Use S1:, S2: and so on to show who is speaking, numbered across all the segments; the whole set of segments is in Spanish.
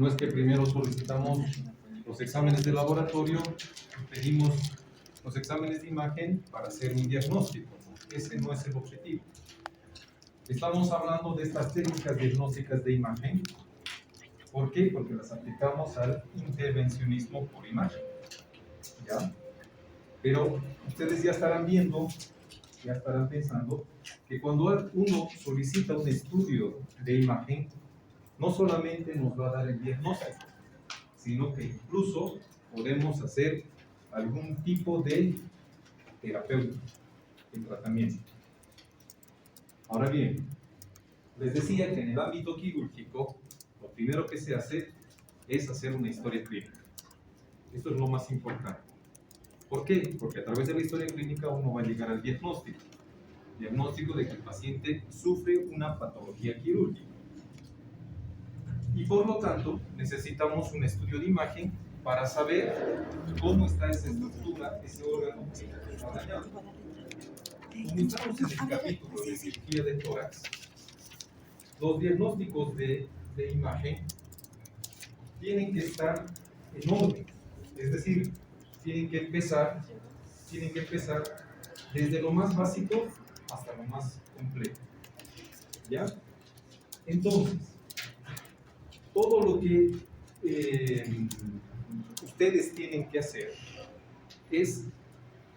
S1: No es que primero solicitamos los exámenes de laboratorio y pedimos los exámenes de imagen para hacer un diagnóstico. Ese no es el objetivo. Estamos hablando de estas técnicas diagnósticas de imagen. ¿Por qué? Porque las aplicamos al intervencionismo por imagen. ¿Ya? Pero ustedes ya estarán viendo, ya estarán pensando que cuando uno solicita un estudio de imagen, no solamente nos va a dar el diagnóstico, sino que incluso podemos hacer algún tipo de terapéutico, de tratamiento. Ahora bien, les decía que en el ámbito quirúrgico, lo primero que se hace es hacer una historia clínica. Esto es lo más importante. ¿Por qué? Porque a través de la historia clínica uno va a llegar al diagnóstico. Diagnóstico de que el paciente sufre una patología quirúrgica. Y por lo tanto, necesitamos un estudio de imagen para saber cómo está esa estructura, ese órgano que está dañado. Como estamos en el capítulo de cirugía de tórax, los diagnósticos de imagen tienen que estar en orden. Es decir, tienen que empezar desde lo más básico hasta lo más complejo. ¿Ya? Entonces, todo lo que ustedes tienen que hacer es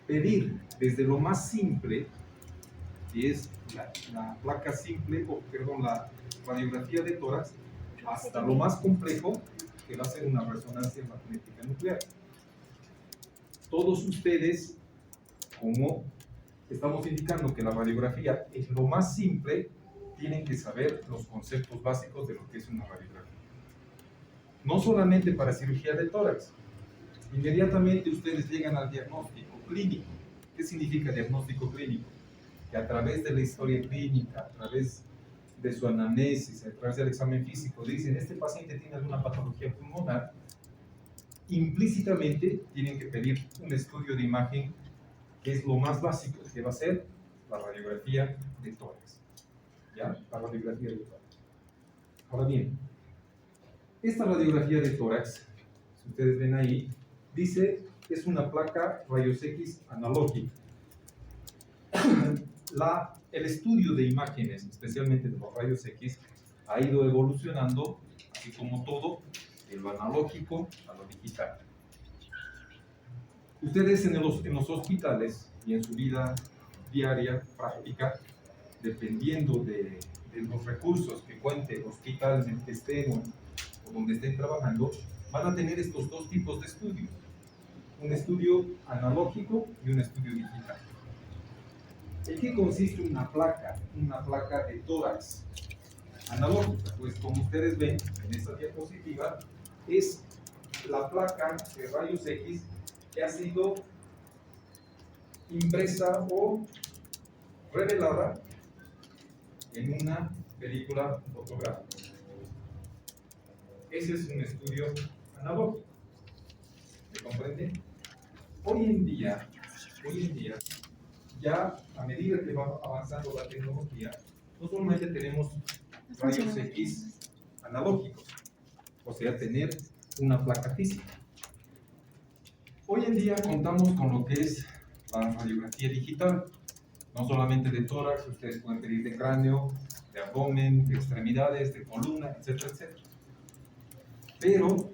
S1: pedir desde lo más simple, que es la placa simple, o perdón, la radiografía de tórax, hasta lo más complejo, que va a ser una resonancia magnética nuclear. Todos ustedes, como estamos indicando que la radiografía es lo más simple, tienen que saber los conceptos básicos de lo que es una radiografía. No solamente para cirugía de tórax, inmediatamente ustedes llegan al diagnóstico clínico. ¿Qué significa diagnóstico clínico? Que a través de la historia clínica, a través de su anamnesis, a través del examen físico, dicen, este paciente tiene alguna patología pulmonar, implícitamente tienen que pedir un estudio de imagen, que es lo más básico, que va a ser la radiografía de tórax. ¿Ya? La radiografía de tórax. Ahora bien, esta radiografía de tórax, si ustedes ven ahí, dice que es una placa rayos X analógica. El estudio de imágenes, especialmente de los rayos X, ha ido evolucionando, así como todo, de lo analógico a lo digital. Ustedes en los hospitales y en su vida diaria, práctica, dependiendo de los recursos que cuente el hospital en el que estén o donde estén trabajando, van a tener estos dos tipos de estudios: un estudio analógico y un estudio digital. ¿En qué consiste una placa de tórax analógica? Pues como ustedes ven en esta diapositiva, es la placa de rayos X que ha sido impresa o revelada en una película fotográfica. Ese es un estudio analógico. ¿Me comprenden? Hoy en día, ya a medida que va avanzando la tecnología, no solamente tenemos rayos X analógicos, o sea, tener una placa física. Hoy en día contamos con lo que es la radiografía digital, no solamente de tórax, ustedes pueden pedir de cráneo, de abdomen, de extremidades, de columna, etcétera, etcétera. Pero,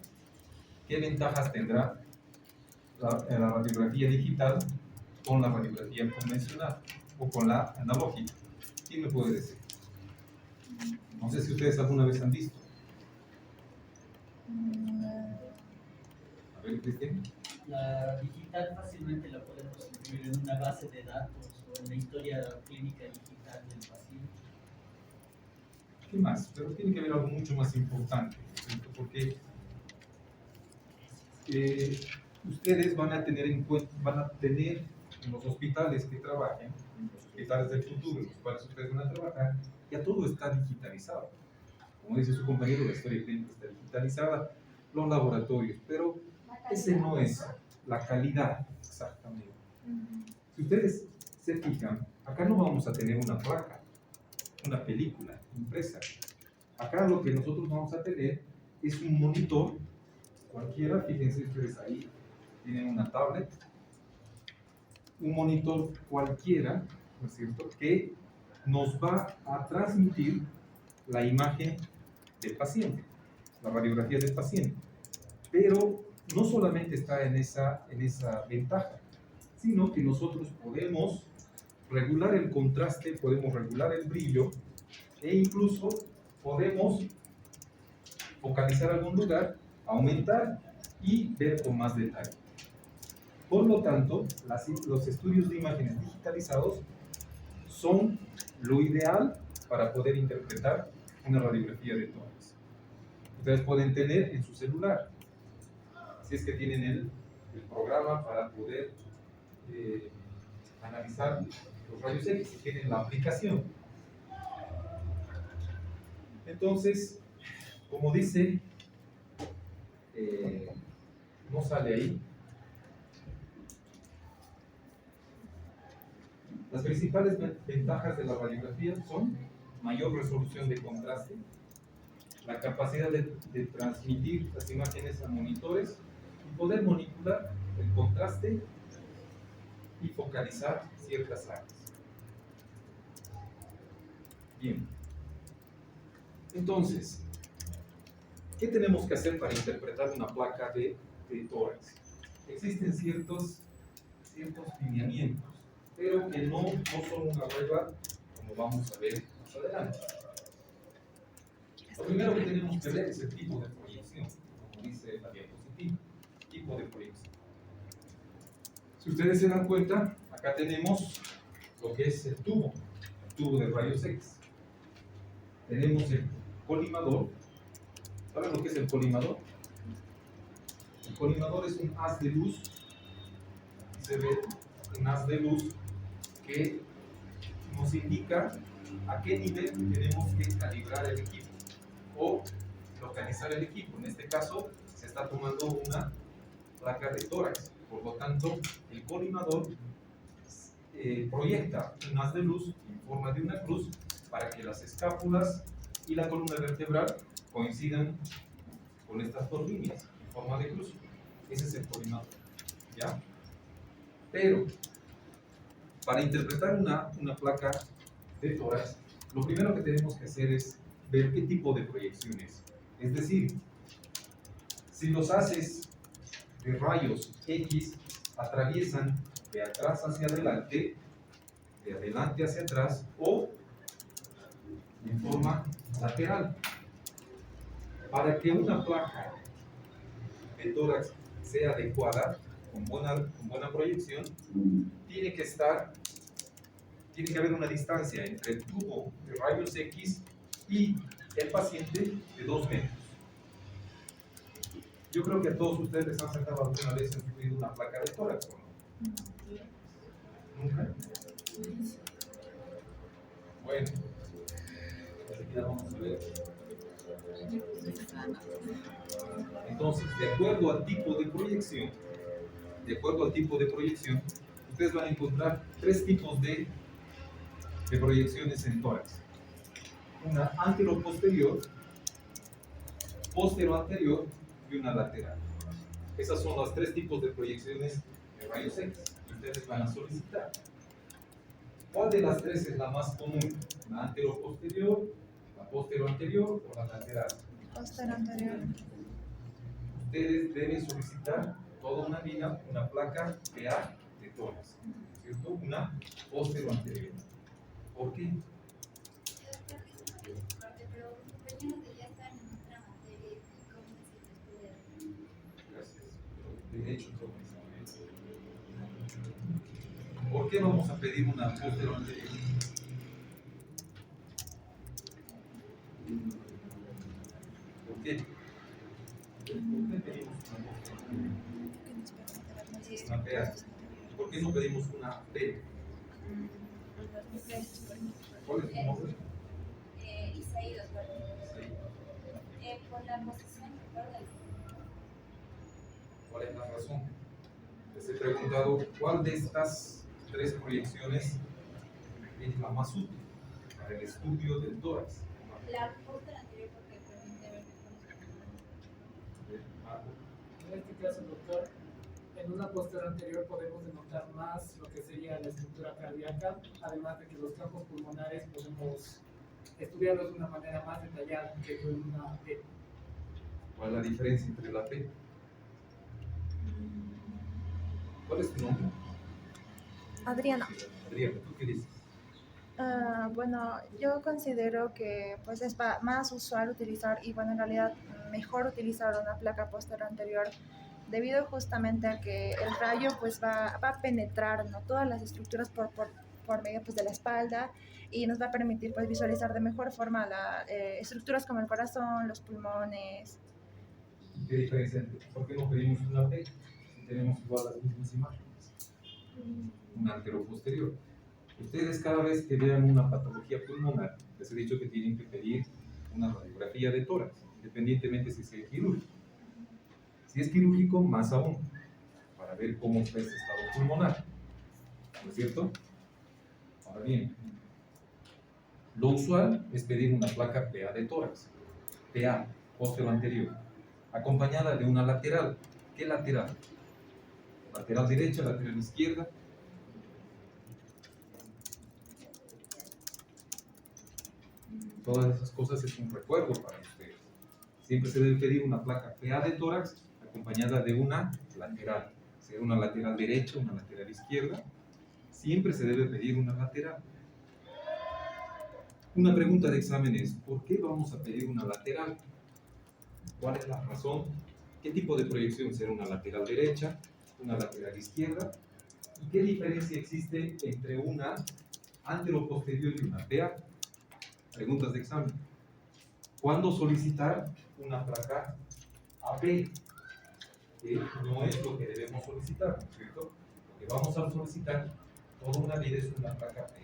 S1: ¿qué ventajas tendrá la radiografía digital con la radiografía convencional o con la analógica? ¿Quién me puede decir? No sé si ustedes alguna vez han visto. A ver, Cristian.
S2: La digital fácilmente la podemos incluir en una base de datos o en la historia clínica digital del paciente.
S1: ¿Qué más? Pero tiene que haber algo mucho más importante, porque ustedes van a tener en los hospitales que trabajen, en los hospitales del futuro, en los cuales ustedes van a trabajar, ya todo está digitalizado. Como dice su compañero, la historia clínica está digitalizada, los laboratorios, pero ese no es la calidad exactamente. Si ustedes se fijan, acá no vamos a tener una placa, una película impresa. Acá lo que nosotros vamos a tener es un monitor cualquiera, fíjense ustedes ahí, tienen una tablet, un monitor cualquiera, ¿no es cierto?, que nos va a transmitir la imagen del paciente, la radiografía del paciente. Pero no solamente está en esa ventaja, sino que nosotros podemos regular el contraste, podemos regular el brillo e incluso podemos focalizar algún lugar, aumentar y ver con más detalle. Por lo tanto, los estudios de imágenes digitalizados son lo ideal para poder interpretar una radiografía de tórax. Ustedes pueden tener en su celular, si es que tienen el programa para poder analizar los rayos X, si tienen la aplicación. Entonces, como dice, no sale ahí. Las principales ventajas de la radiografía son mayor resolución de contraste, la capacidad de transmitir las imágenes a monitores y poder manipular el contraste y focalizar ciertas áreas. Bien. Entonces, ¿qué tenemos que hacer para interpretar una placa de tórax? Existen ciertos lineamientos, pero que no son una regla, como vamos a ver más adelante. Lo primero que tenemos que ver es el tipo de proyección, como dice la diapositiva, tipo de proyección. Si ustedes se dan cuenta, acá tenemos lo que es el tubo de rayos X. Tenemos el colimador. ¿Saben lo que es el colimador? El colimador es un haz de luz. Se ve un haz de luz que nos indica a qué nivel tenemos que calibrar el equipo o localizar el equipo. En este caso, se está tomando una placa de tórax. Por lo tanto, el colimador proyecta un haz de luz en forma de una cruz para que las escápulas y la columna vertebral coincidan con estas dos líneas en forma de cruz. Ese es el colimador, ¿ya? Pero, para interpretar una placa de tórax, lo primero que tenemos que hacer es ver qué tipo de proyección es. Es decir, si los haces de rayos X atraviesan de atrás hacia adelante, de adelante hacia atrás o en forma lateral. Para que una placa de tórax sea adecuada, con buena proyección, tiene que haber una distancia entre el tubo de rayos X y el paciente de 2 metros. Yo creo que a todos ustedes les han sacado alguna vez en una placa de tórax, ¿o no? ¿Nunca? Bueno, así que ya vamos a ver. Entonces, de acuerdo al tipo de proyección, ustedes van a encontrar 3 tipos de proyecciones en tórax. Una antero-posterior, postero-anterior y una lateral. Esos son los 3 tipos de proyecciones de rayos X que ustedes van a solicitar. ¿Cuál de las 3 es la más común? ¿La antero-posterior, la postero-anterior o la lateral?
S3: Postero-anterior.
S1: Ustedes deben solicitar toda una vida, una placa PA de tórax, ¿cierto? Una postero-anterior. ¿Por qué? Gracias. De hecho, ¿por qué vamos a pedir una postero-anterior? ¿Por qué? ¿Por qué pedimos una PA? ¿Por qué no pedimos una P? ¿Cuál es tu nombre?
S3: Isaí, doctor. Por la posición del orden.
S1: ¿Cuál es la razón? Les he preguntado cuál de estas 3 proyecciones es la más útil para el estudio del tórax.
S3: La postero anterior porque permite ver mejor.
S1: Marco.
S4: En este caso, doctor, en una postura anterior podemos denotar más lo que sería la estructura cardíaca, además de que los campos pulmonares podemos estudiarlos de una manera más detallada que con una P.
S1: ¿Cuál es la diferencia entre la P? ¿Cuál es tu nombre?
S3: Adriana.
S1: Adriana, ¿tú qué dices?
S3: Bueno, yo considero que pues es más usual utilizar y bueno, en realidad mejor utilizar una placa posterior anterior debido justamente a que el rayo pues va a penetrar, ¿no?, todas las estructuras por medio pues de la espalda y nos va a permitir pues visualizar de mejor forma estructuras como el corazón, los pulmones.
S1: ¿Y qué diferencia entre? ¿Por qué no pedimos una P si tenemos igual las mismas imágenes? Una antero-posterior. Ustedes cada vez que vean una patología pulmonar, les he dicho que tienen que pedir una radiografía de tórax, independientemente si sea quirúrgico. Si es quirúrgico, más aún, para ver cómo está ese estado pulmonar. ¿No es cierto? Ahora bien, lo usual es pedir una placa PA de tórax, PA, posterior anterior, acompañada de una lateral. ¿Qué lateral? Lateral derecha, lateral izquierda. Todas esas cosas es un recuerdo para ustedes. Siempre se debe pedir una placa PA de tórax acompañada de una lateral, sea una lateral derecha, una lateral izquierda. Siempre se debe pedir una lateral. Una pregunta de examen es, ¿por qué vamos a pedir una lateral? ¿Cuál es la razón? ¿Qué tipo de proyección será una lateral derecha, una lateral izquierda? ¿Y qué diferencia existe entre una antero-posterior y una PA? Preguntas de examen. ¿Cuándo solicitar una placa AP? Que no es lo que debemos solicitar, ¿no es cierto? Lo que vamos a solicitar toda una vida es una placa PA.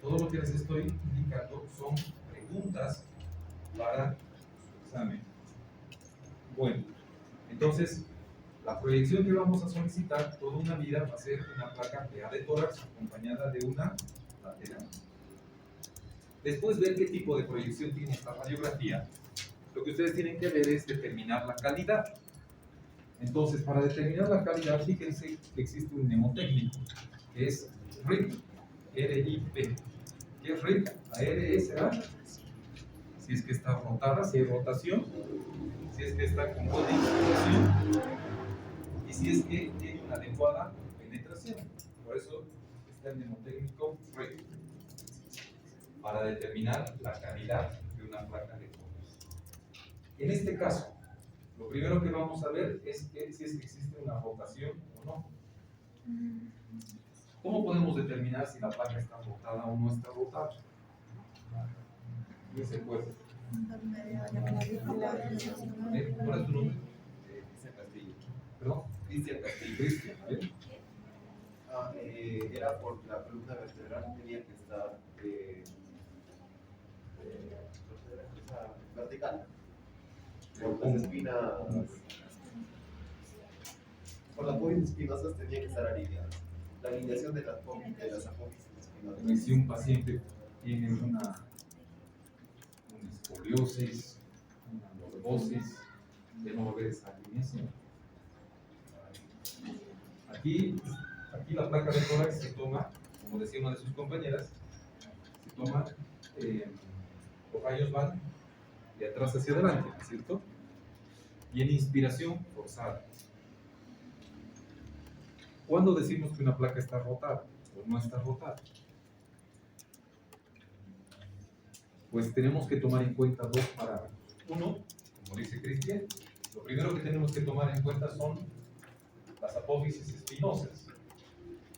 S1: Todo lo que les estoy indicando son preguntas para su examen. Bueno, entonces, la proyección que vamos a solicitar toda una vida va a ser una placa PA de tórax acompañada de una lateral. Después ver qué tipo de proyección tiene esta radiografía, lo que ustedes tienen que ver es determinar la calidad. Entonces, para determinar la calidad, fíjense que existe un mnemotécnico, que es RIP, R-I-P. ¿Qué es RIP? La R es si es que está rotada, si hay rotación, si es que está con buena inclinación y si es que tiene una adecuada penetración. Por eso está el mnemotécnico RIP, para determinar la calidad de una placa de tórax. En este caso, lo primero que vamos a ver es que si es que existe una rotación o no. ¿Cómo podemos determinar si la placa está rotada o no está rotada? ¿Quién se acuerda? ¿Cuál es tu nombre?
S5: Cristian Castillo.
S1: ¿Perdón?
S5: Cristian Castillo.
S1: Cristian, ¿a ver?
S5: Era por la columna vertebral, tenía que estar vertical. Por las espinas, por las apófisis espinosas tenía que estar alineadas. La alineación de las apófisis espinosas.
S1: Si un paciente tiene una escoliosis, una lordosis, ya no va a haber esa alineación. Aquí la placa de tórax se toma, como decía una de sus compañeras, se toma, los rayos van de atrás hacia adelante, ¿no es cierto? Y en inspiración forzada. ¿Cuándo decimos que una placa está rotada o no está rotada? Pues tenemos que tomar en cuenta dos parámetros. Uno, como dice Cristian, lo primero que tenemos que tomar en cuenta son las apófisis espinosas.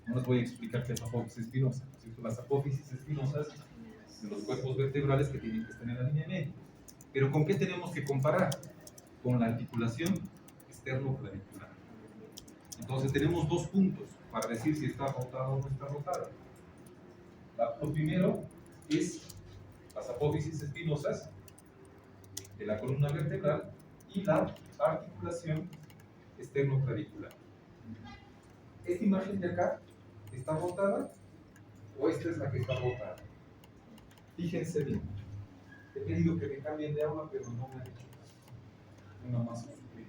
S1: No les voy a explicar qué es la apófisis espinosa, ¿no es cierto? Las apófisis espinosas de los cuerpos vertebrales que tienen que estar en alineamiento. Pero ¿con qué tenemos que comparar? Con la articulación externo-clavicular. Entonces tenemos dos puntos para decir si está rotada o no está rotada. Lo primero es las apófisis espinosas de la columna vertebral y la articulación externo-clavicular. ¿Esta imagen de acá está rotada o esta es la que está rotada? Fíjense bien. He pedido que me cambien de aula, pero no me han hecho caso. una masa sufrida.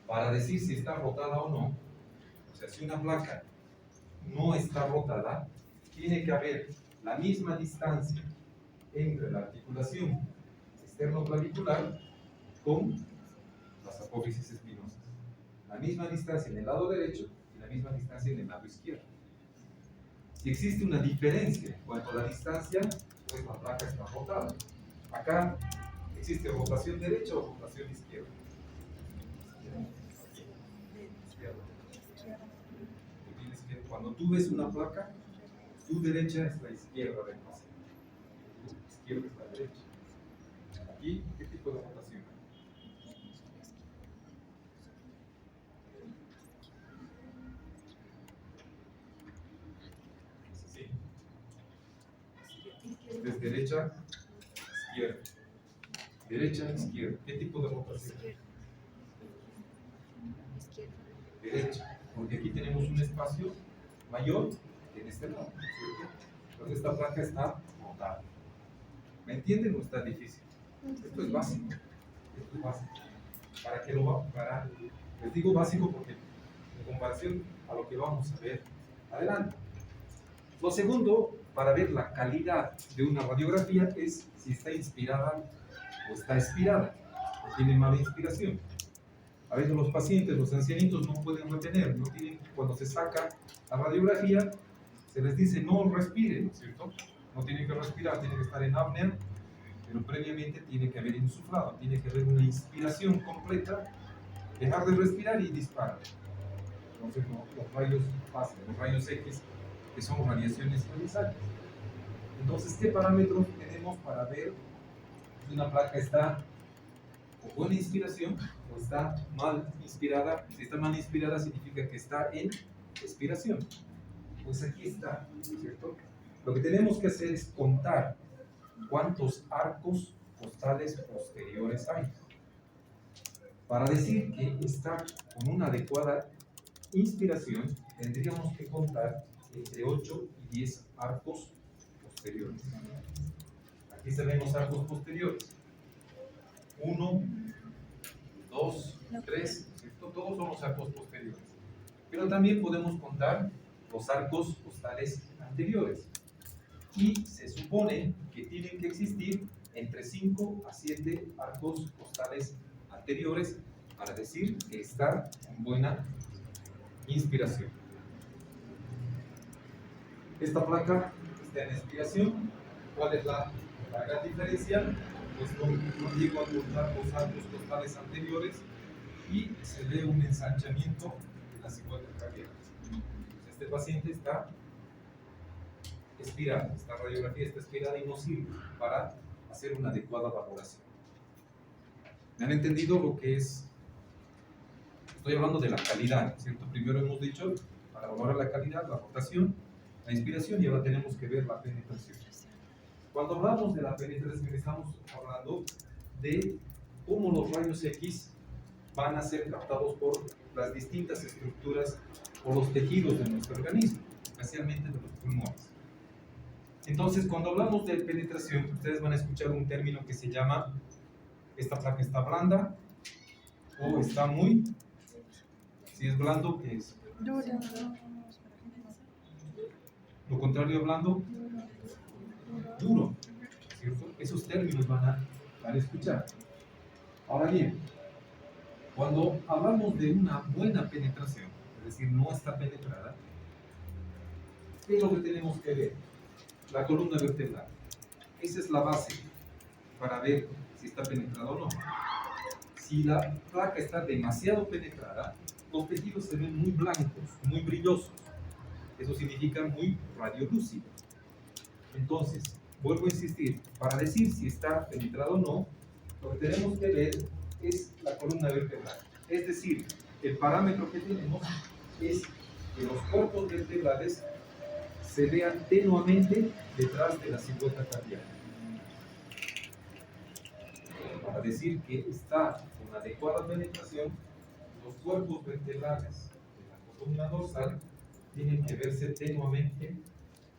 S1: Para decir si está rotada o no, o sea, si una placa no está rotada, tiene que haber la misma distancia entre la articulación externo-clavicular con las apófisis espinosas. La misma distancia en el lado derecho y la misma distancia en el lado izquierdo. Si existe una diferencia en cuanto a la distancia, pues la placa está rotada. Acá existe rotación derecha o rotación izquierda. Izquierda. Cuando tú ves una placa, tu derecha es la izquierda del paciente, tu izquierda es la derecha. Aquí, ¿qué tipo de rotación? Sí. Desde derecha, izquierda. Derecha, izquierda. ¿Qué tipo de rotación? Derecha, porque aquí tenemos un espacio mayor que en este lado, ¿cierto? Entonces esta placa está rotada. ¿Me entienden o está difícil? Esto es básico. Esto es básico. ¿Para qué lo va? Les digo básico porque en comparación a lo que vamos a ver adelante. Lo segundo, para ver la calidad de una radiografía es si está inspirada o está expirada, o tiene mala inspiración. A veces los pacientes, los ancianitos no pueden retener, no tienen, cuando se saca la radiografía, se les dice no respiren, ¿no es cierto? No tienen que respirar, tienen que estar en apnea, pero previamente tiene que haber insuflado, tiene que haber una inspiración completa, dejar de respirar y disparar. Entonces los rayos pasan, los rayos X, que son radiaciones ionizantes. Entonces, ¿qué parámetros tenemos para ver si una placa está con buena inspiración o está mal inspirada? Si está mal inspirada significa que está en expiración. Pues aquí está, ¿cierto? Lo que tenemos que hacer es contar cuántos arcos costales posteriores hay. Para decir que está con una adecuada inspiración, tendríamos que contar entre 8 y 10 arcos posteriores. Aquí se ven los arcos posteriores. 1, 2, 3, ¿cierto? Todos son los arcos posteriores. Pero también podemos contar los arcos costales anteriores. Y se supone que tienen que existir entre 5 a 7 arcos costales anteriores para decir que está en buena inspiración. Esta placa está en expiración. ¿Cuál es la gran diferencia? Pues no llego a contar los arcos costales anteriores y se ve un ensanchamiento de la cigota cardíaca. Este paciente está expirado, esta radiografía está expirada y no sirve para hacer una adecuada valoración. ¿Me han entendido lo que es? Estoy hablando de la calidad, ¿cierto? Primero hemos dicho, para valorar la calidad, la rotación, la inspiración, y ahora tenemos que ver la penetración. Cuando hablamos de la penetración, estamos hablando de cómo los rayos X van a ser captados por las distintas estructuras o los tejidos de nuestro organismo, especialmente de los pulmones. Entonces, cuando hablamos de penetración, ustedes van a escuchar un término que se llama, esta placa está blanda o está muy, si es blando, ¿qué es?
S3: Duro.
S1: Lo contrario de blando, duro, ¿cierto? Esos términos van a escuchar. Ahora bien, cuando hablamos de una buena penetración, es decir, no está penetrada, ¿qué es lo que tenemos que ver? La columna vertebral. Esa es la base para ver si está penetrada o no. Si la placa está demasiado penetrada, los tejidos se ven muy blancos, muy brillosos. Eso significa muy radiolúcido. Entonces, vuelvo a insistir, para decir si está penetrado o no, lo que tenemos que ver es la columna vertebral. Es decir, el parámetro que tenemos es que los cuerpos vertebrales se vean tenuamente detrás de la silueta cardíaca. Para decir que está con adecuada penetración, los cuerpos vertebrales de la columna dorsal tienen que verse tenuamente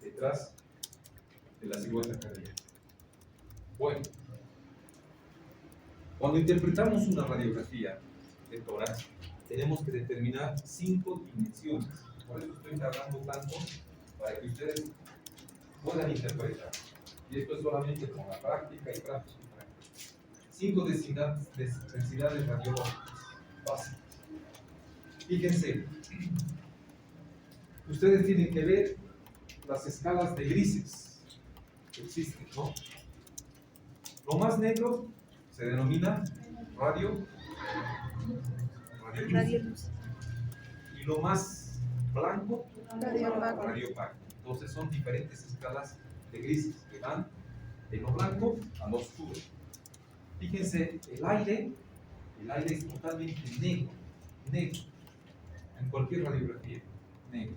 S1: detrás de la silueta cardíaca. Bueno, cuando interpretamos una radiografía de tórax, tenemos que determinar 5 dimensiones. Por eso estoy tardando tanto para que ustedes puedan interpretar. Y esto es solamente con la práctica y práctica. 5 densidades radiológicas básicas. Fíjense, ustedes tienen que ver las escalas de grises que existen, ¿no? Lo más negro se denomina radioluz.
S3: Radioluz.
S1: Y lo más blanco,
S3: Radiopaco.
S1: radiopaco. Entonces son diferentes escalas de grises que van de lo blanco a lo oscuro. Fíjense, el aire es totalmente negro, en cualquier radiografía, negro.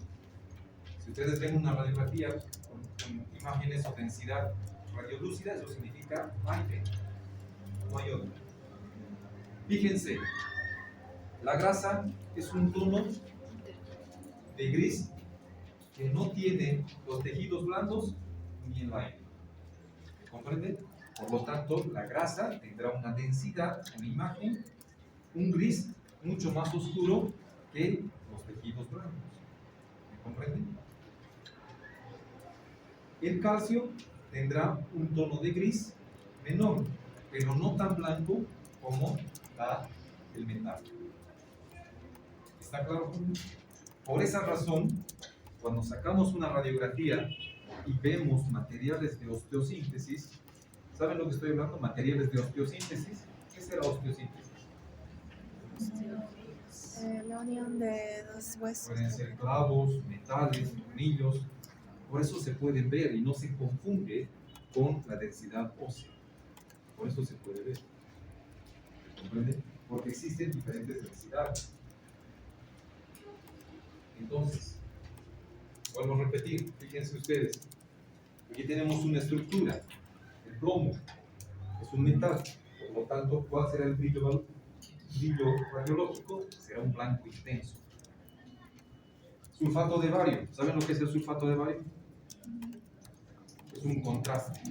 S1: Si ustedes ven una radiografía con imágenes o densidad radiolúcida, eso significa aire, no hay otro. Fíjense, la grasa es un tono de gris que no tiene los tejidos blandos ni el aire. ¿Me comprenden? Por lo tanto, la grasa tendrá una densidad, una imagen, un gris mucho más oscuro que los tejidos blancos. ¿Me comprenden? El calcio tendrá un tono de gris menor, pero no tan blanco como el metal. ¿Está claro? Por esa razón, cuando sacamos una radiografía y vemos materiales de osteosíntesis, ¿saben lo que estoy hablando? Materiales de osteosíntesis. ¿Qué será osteosíntesis?
S3: La unión de dos huesos.
S1: Pueden ser clavos, metales, tornillos. Por eso se pueden ver y no se confunde con la densidad ósea. Por eso se puede ver. ¿Comprenden? Porque existen diferentes densidades. Entonces, vuelvo a repetir, fíjense ustedes. Aquí tenemos una estructura. El plomo es un metal. Por lo tanto, ¿cuál será el brillo radiológico? Será un blanco intenso. Sulfato de bario. ¿Saben lo que es el sulfato de bario? Es un contraste.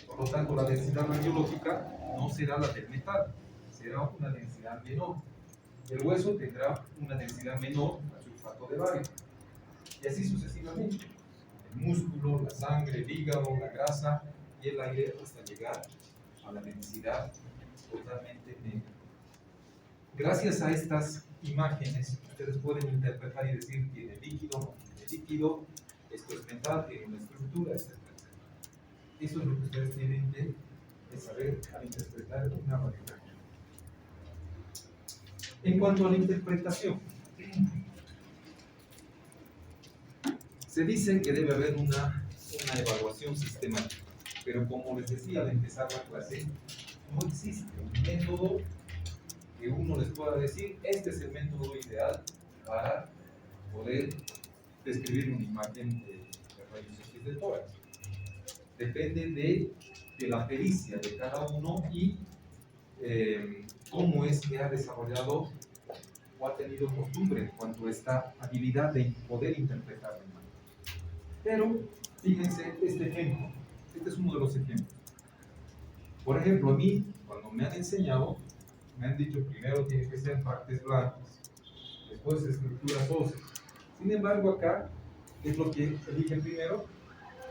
S1: Por lo tanto, la densidad radiológica no será la del metal, será una densidad menor. El hueso tendrá una densidad menor al sulfato de bario. Y así sucesivamente. El músculo, la sangre, el hígado, la grasa y el aire hasta llegar a la densidad totalmente negra. Gracias a estas imágenes, ustedes pueden interpretar y decir, tiene líquido, no tiene líquido, esto es metal, tiene una estructura, etc. Eso es lo que ustedes tienen que saber al interpretar una radiografía. En cuanto a la interpretación, se dice que debe haber una evaluación sistemática, pero como les decía al empezar la clase, no existe un método que uno les pueda decir, este es el método ideal para poder describir una imagen de rayos X de tórax. Depende de la pericia de cada uno y cómo es que ha desarrollado o ha tenido costumbre en cuanto a esta habilidad de poder interpretar la imagen. Pero fíjense este ejemplo, este es uno de los ejemplos. Por ejemplo, a mí, cuando me han enseñado, me han dicho primero tiene que ser partes blancas, después estructuras óseas. Sin embargo, acá es lo que eligen primero: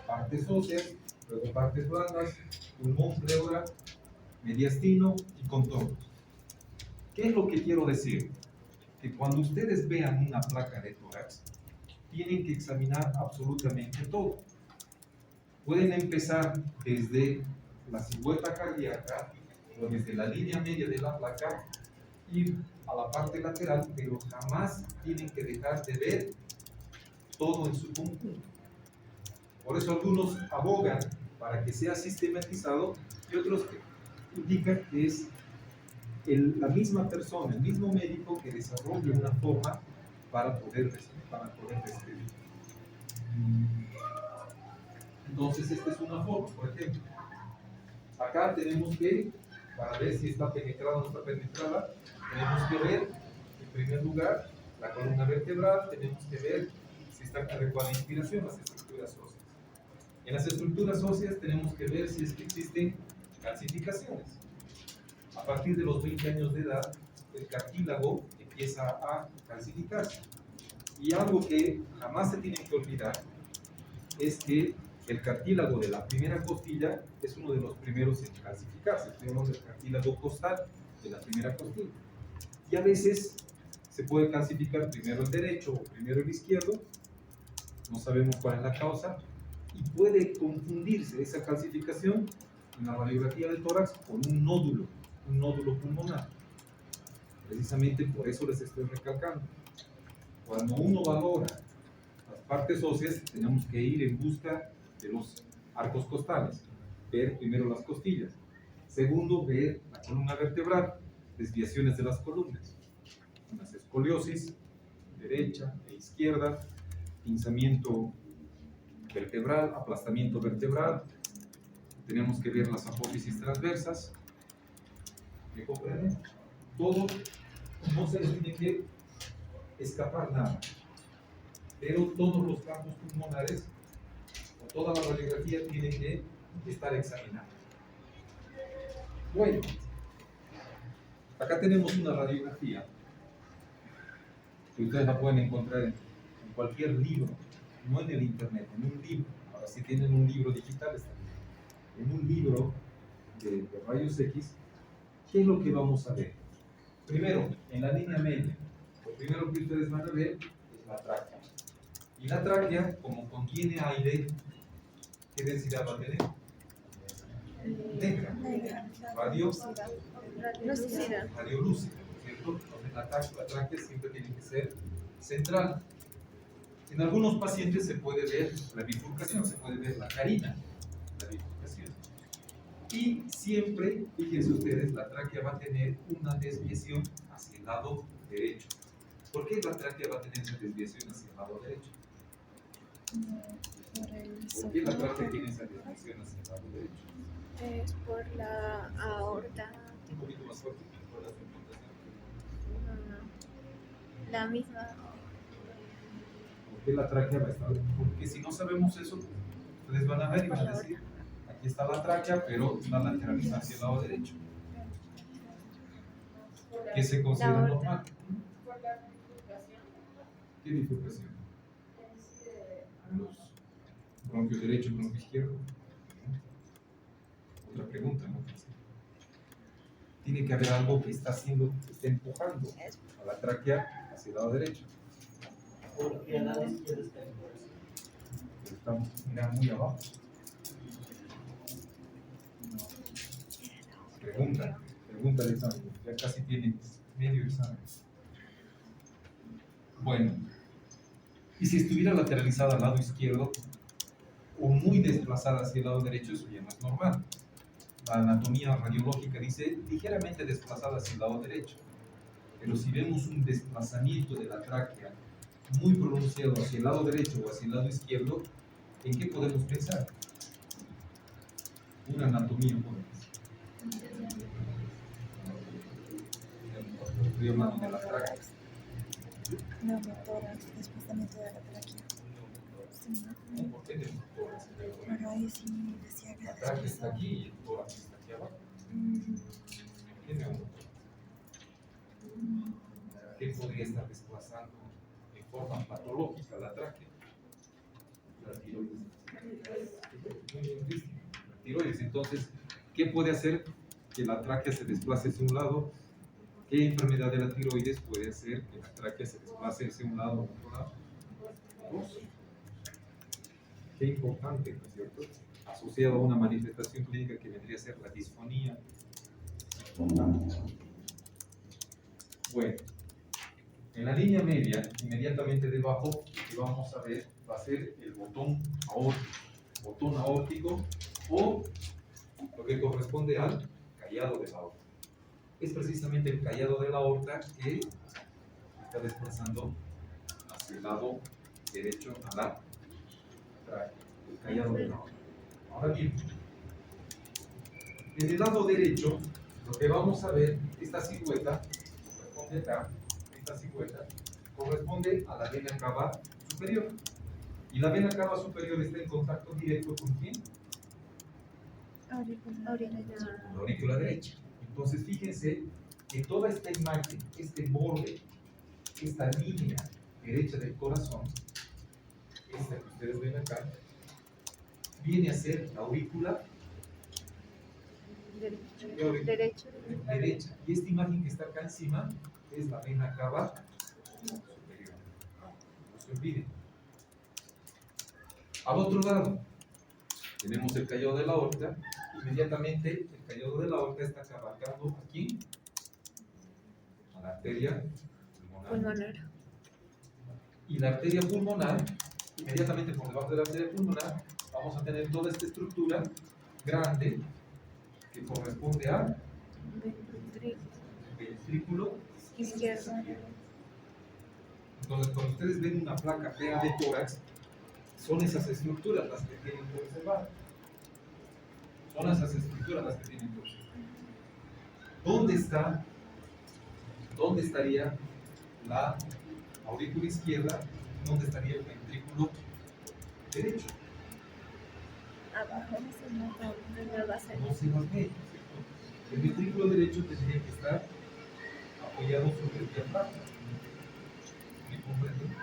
S1: partes óseas, luego partes blandas, pulmón, pleura, mediastino y contornos. ¿Qué es lo que quiero decir? Que cuando ustedes vean una placa de tórax, tienen que examinar absolutamente todo. Pueden empezar desde la silueta cardíaca o desde la línea media de la placa, ir a la parte lateral, pero jamás tienen que dejar de ver todo en su conjunto. Por eso algunos abogan para que sea sistematizado y otros indican que es la persona, el mismo médico que desarrolla una forma para poder describir. Entonces, esta es una forma, por ejemplo. Acá tenemos que, para ver si está penetrada o no está penetrada, tenemos que ver, en primer lugar, la columna vertebral, tenemos que ver si está adecuada la inspiración, las estructuras óseas. En las estructuras óseas tenemos que ver si es que existen calcificaciones. A partir de los 20 años de edad, el cartílago empieza a calcificarse. Y algo que jamás se tiene que olvidar es que el cartílago de la primera costilla es uno de los primeros en calcificarse. Estoy hablando del cartílago costal de la primera costilla. Y a veces se puede calcificar primero el derecho o primero el izquierdo, no sabemos cuál es la causa, y puede confundirse esa calcificación en la radiografía del tórax con un nódulo pulmonar. Precisamente por eso les estoy recalcando. Cuando uno valora las partes óseas, tenemos que ir en busca de los arcos costales, ver primero las costillas. Segundo, ver la columna vertebral, desviaciones de las columnas, unas escoliosis, derecha e izquierda, pinzamiento vertebral, aplastamiento vertebral. Tenemos que ver las apófisis transversas. ¿Me comprenden? Todo, no se les tiene que escapar nada, pero todos los campos pulmonares o toda la radiografía tiene que estar examinada. Bueno, acá tenemos una radiografía que ustedes la pueden encontrar en cualquier libro, no en el internet, en un libro. Ahora sí tienen un libro digital, está bien. En un libro de rayos X. ¿Qué es lo que vamos a ver? Primero, en la línea media, lo primero que ustedes van a ver es la tráquea. Y la tráquea, como contiene aire, ¿qué densidad va a tener? Negra. Radiolúcida, ¿cierto? Entonces la tráquea siempre tiene que ser central. En algunos pacientes se puede ver la bifurcación, se puede ver la carina, la bifurcación. Y siempre, fíjense ustedes, la tráquea va a tener una desviación hacia el lado derecho. ¿Por qué la tráquea va a tener esa desviación hacia el lado derecho? ¿Por qué la tráquea tiene esa desviación hacia el lado derecho?
S3: Es por la aorta.
S1: Un poquito más fuerte, por la circunstancia.
S3: La misma.
S1: ¿Por qué la tráquea va a estar? Porque si no sabemos eso, ustedes van a ver y van a decir, aquí está la tráquea, pero la lateraliza hacia el lado derecho. ¿Qué se considera normal? ¿Qué bifurcación? Los bronquio derecho y bronquio izquierdo. Otra pregunta, ¿no? Tiene que haber algo que está empujando a la tráquea hacia el lado derecho.
S2: Porque a la izquierda está el corazón.
S1: Estamos mirando muy abajo. Pregunta del examen. Ya casi tienen medio examen. Bueno, y si estuviera lateralizada al lado izquierdo o muy desplazada hacia el lado derecho, eso ya no es normal. La anatomía radiológica dice ligeramente desplazada hacia el lado derecho. Pero si vemos un desplazamiento de la tráquea muy pronunciado hacia el lado derecho o hacia el lado izquierdo, ¿en qué podemos pensar? Una anatomía forense. Estoy hablando de la tráquea.
S3: Neumotórax, desplazamiento de la tráquea. Sí,
S1: ¿Por qué neumotórax?
S3: pero ahí sí decía que
S1: La tráquea está aquí y el tórax está aquí abajo. ¿Por qué neumotórax? ¿Qué podría estar desplazando en forma patológica la tráquea? La tiroides. Muy bien visto. La tiroides. Entonces, ¿qué puede hacer que la tráquea se desplace hacia un lado? ¿Qué enfermedad de la tiroides puede hacer que la tráquea se desplace hacia un lado o otro lado? Qué importante, ¿no es cierto? Asociado a una manifestación clínica que vendría a ser la disfonía. Importante. Bueno, en la línea media, inmediatamente debajo, lo que vamos a ver va a ser el botón aórtico o lo que corresponde al callado de la aorta. Es precisamente el callado de la aorta que está desplazando hacia el lado derecho a la tráquea, el callado de la aorta. Ahora bien, en el lado derecho, lo que vamos a ver, esta silueta, corresponde acá, esta silueta, corresponde a la vena cava superior. Y la vena cava superior está en contacto directo con ¿quién?
S3: Aurícula.
S1: La aurícula derecha. Entonces fíjense que toda esta imagen, este borde, esta línea derecha del corazón, esta que ustedes ven acá, viene a ser la aurícula
S3: Derecho.
S1: derecha. Y esta imagen que está acá encima es la vena cava superior. No se olviden. Al otro lado tenemos el callado de la aorta. Inmediatamente el callado de la aorta está abarcando aquí a la arteria pulmonar. Y la arteria pulmonar, inmediatamente por debajo de la arteria pulmonar, vamos a tener toda esta estructura grande que corresponde al ventrículo
S3: Izquierdo.
S1: Entonces, cuando ustedes ven una placa fea de tórax, son esas estructuras las que tienen que observar. Son esas estructuras las que tienen que observar. ¿Dónde estaría la aurícula izquierda? ¿Dónde estaría el ventrículo derecho?
S3: Abajo.
S1: No se las ve, ¿cierto? El ventrículo derecho tendría que estar apoyado sobre el diafragma. ¿Me comprenden?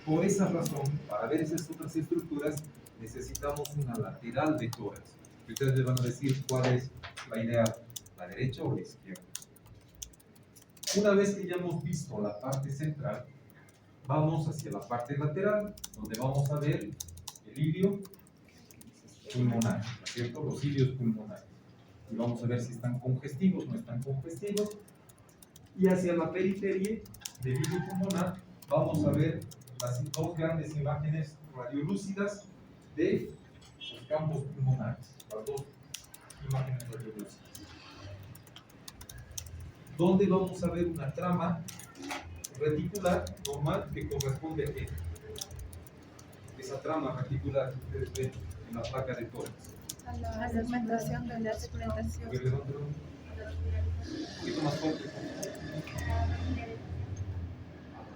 S1: Por esa razón, para ver esas otras estructuras, necesitamos una lateral de tórax. Y ustedes me van a decir cuál es la ideal, la derecha o la izquierda. Una vez que ya hemos visto la parte central, vamos hacia la parte lateral, donde vamos a ver el ilio pulmonar, ¿no es cierto? Los ilios pulmonares. Y vamos a ver si están congestivos o no están congestivos. Y hacia la periferia del ilio pulmonar vamos a ver las dos grandes imágenes radiolúcidas de los campos pulmonares. Las dos imágenes radiolúcidas. Donde vamos a ver una trama reticular normal que corresponde a qué? Esa trama reticular que ustedes ven en la placa de tórax.
S3: A la segmentación de la segmentación.
S1: Perdón. Un poquito más fuerte.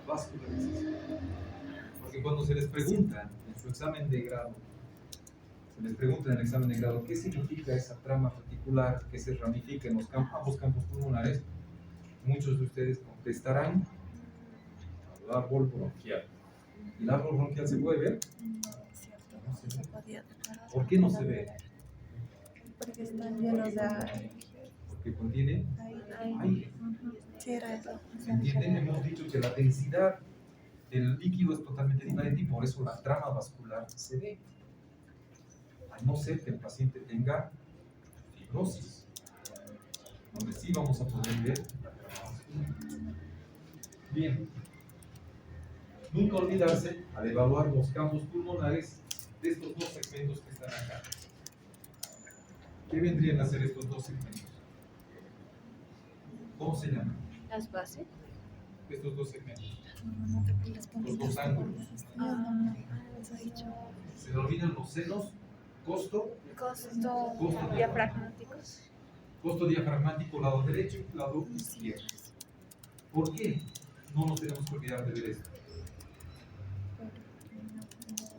S1: Vascularización. Porque cuando se les pregunta en su examen de grado, ¿qué significa esa trama reticular que se ramifica en los ambos campos pulmonares? Muchos de ustedes contestarán al árbol bronquial. ¿El árbol bronquial se puede ver? No se ve. ¿Por qué no se ve?
S3: Porque están llenos de aire.
S1: Porque contiene aire.
S3: Sí, era eso.
S1: ¿Se entienden? Hemos dicho que la densidad del líquido es totalmente diferente y por eso la trama vascular se ve. A no ser que el paciente tenga fibrosis, donde sí vamos a poder ver la trama vascular. Bien. Nunca olvidarse, al evaluar los campos pulmonares, de estos dos segmentos que están acá. ¿Qué vendrían a ser estos dos segmentos? ¿Cómo se llaman?
S3: Las bases.
S1: Estos dos segmentos. Los dos ángulos. Se denominan los senos costo
S3: Diafragmáticos.
S1: Costo diafragmático, lado derecho y lado izquierdo. ¿Por qué? No nos tenemos que olvidar de ver esto.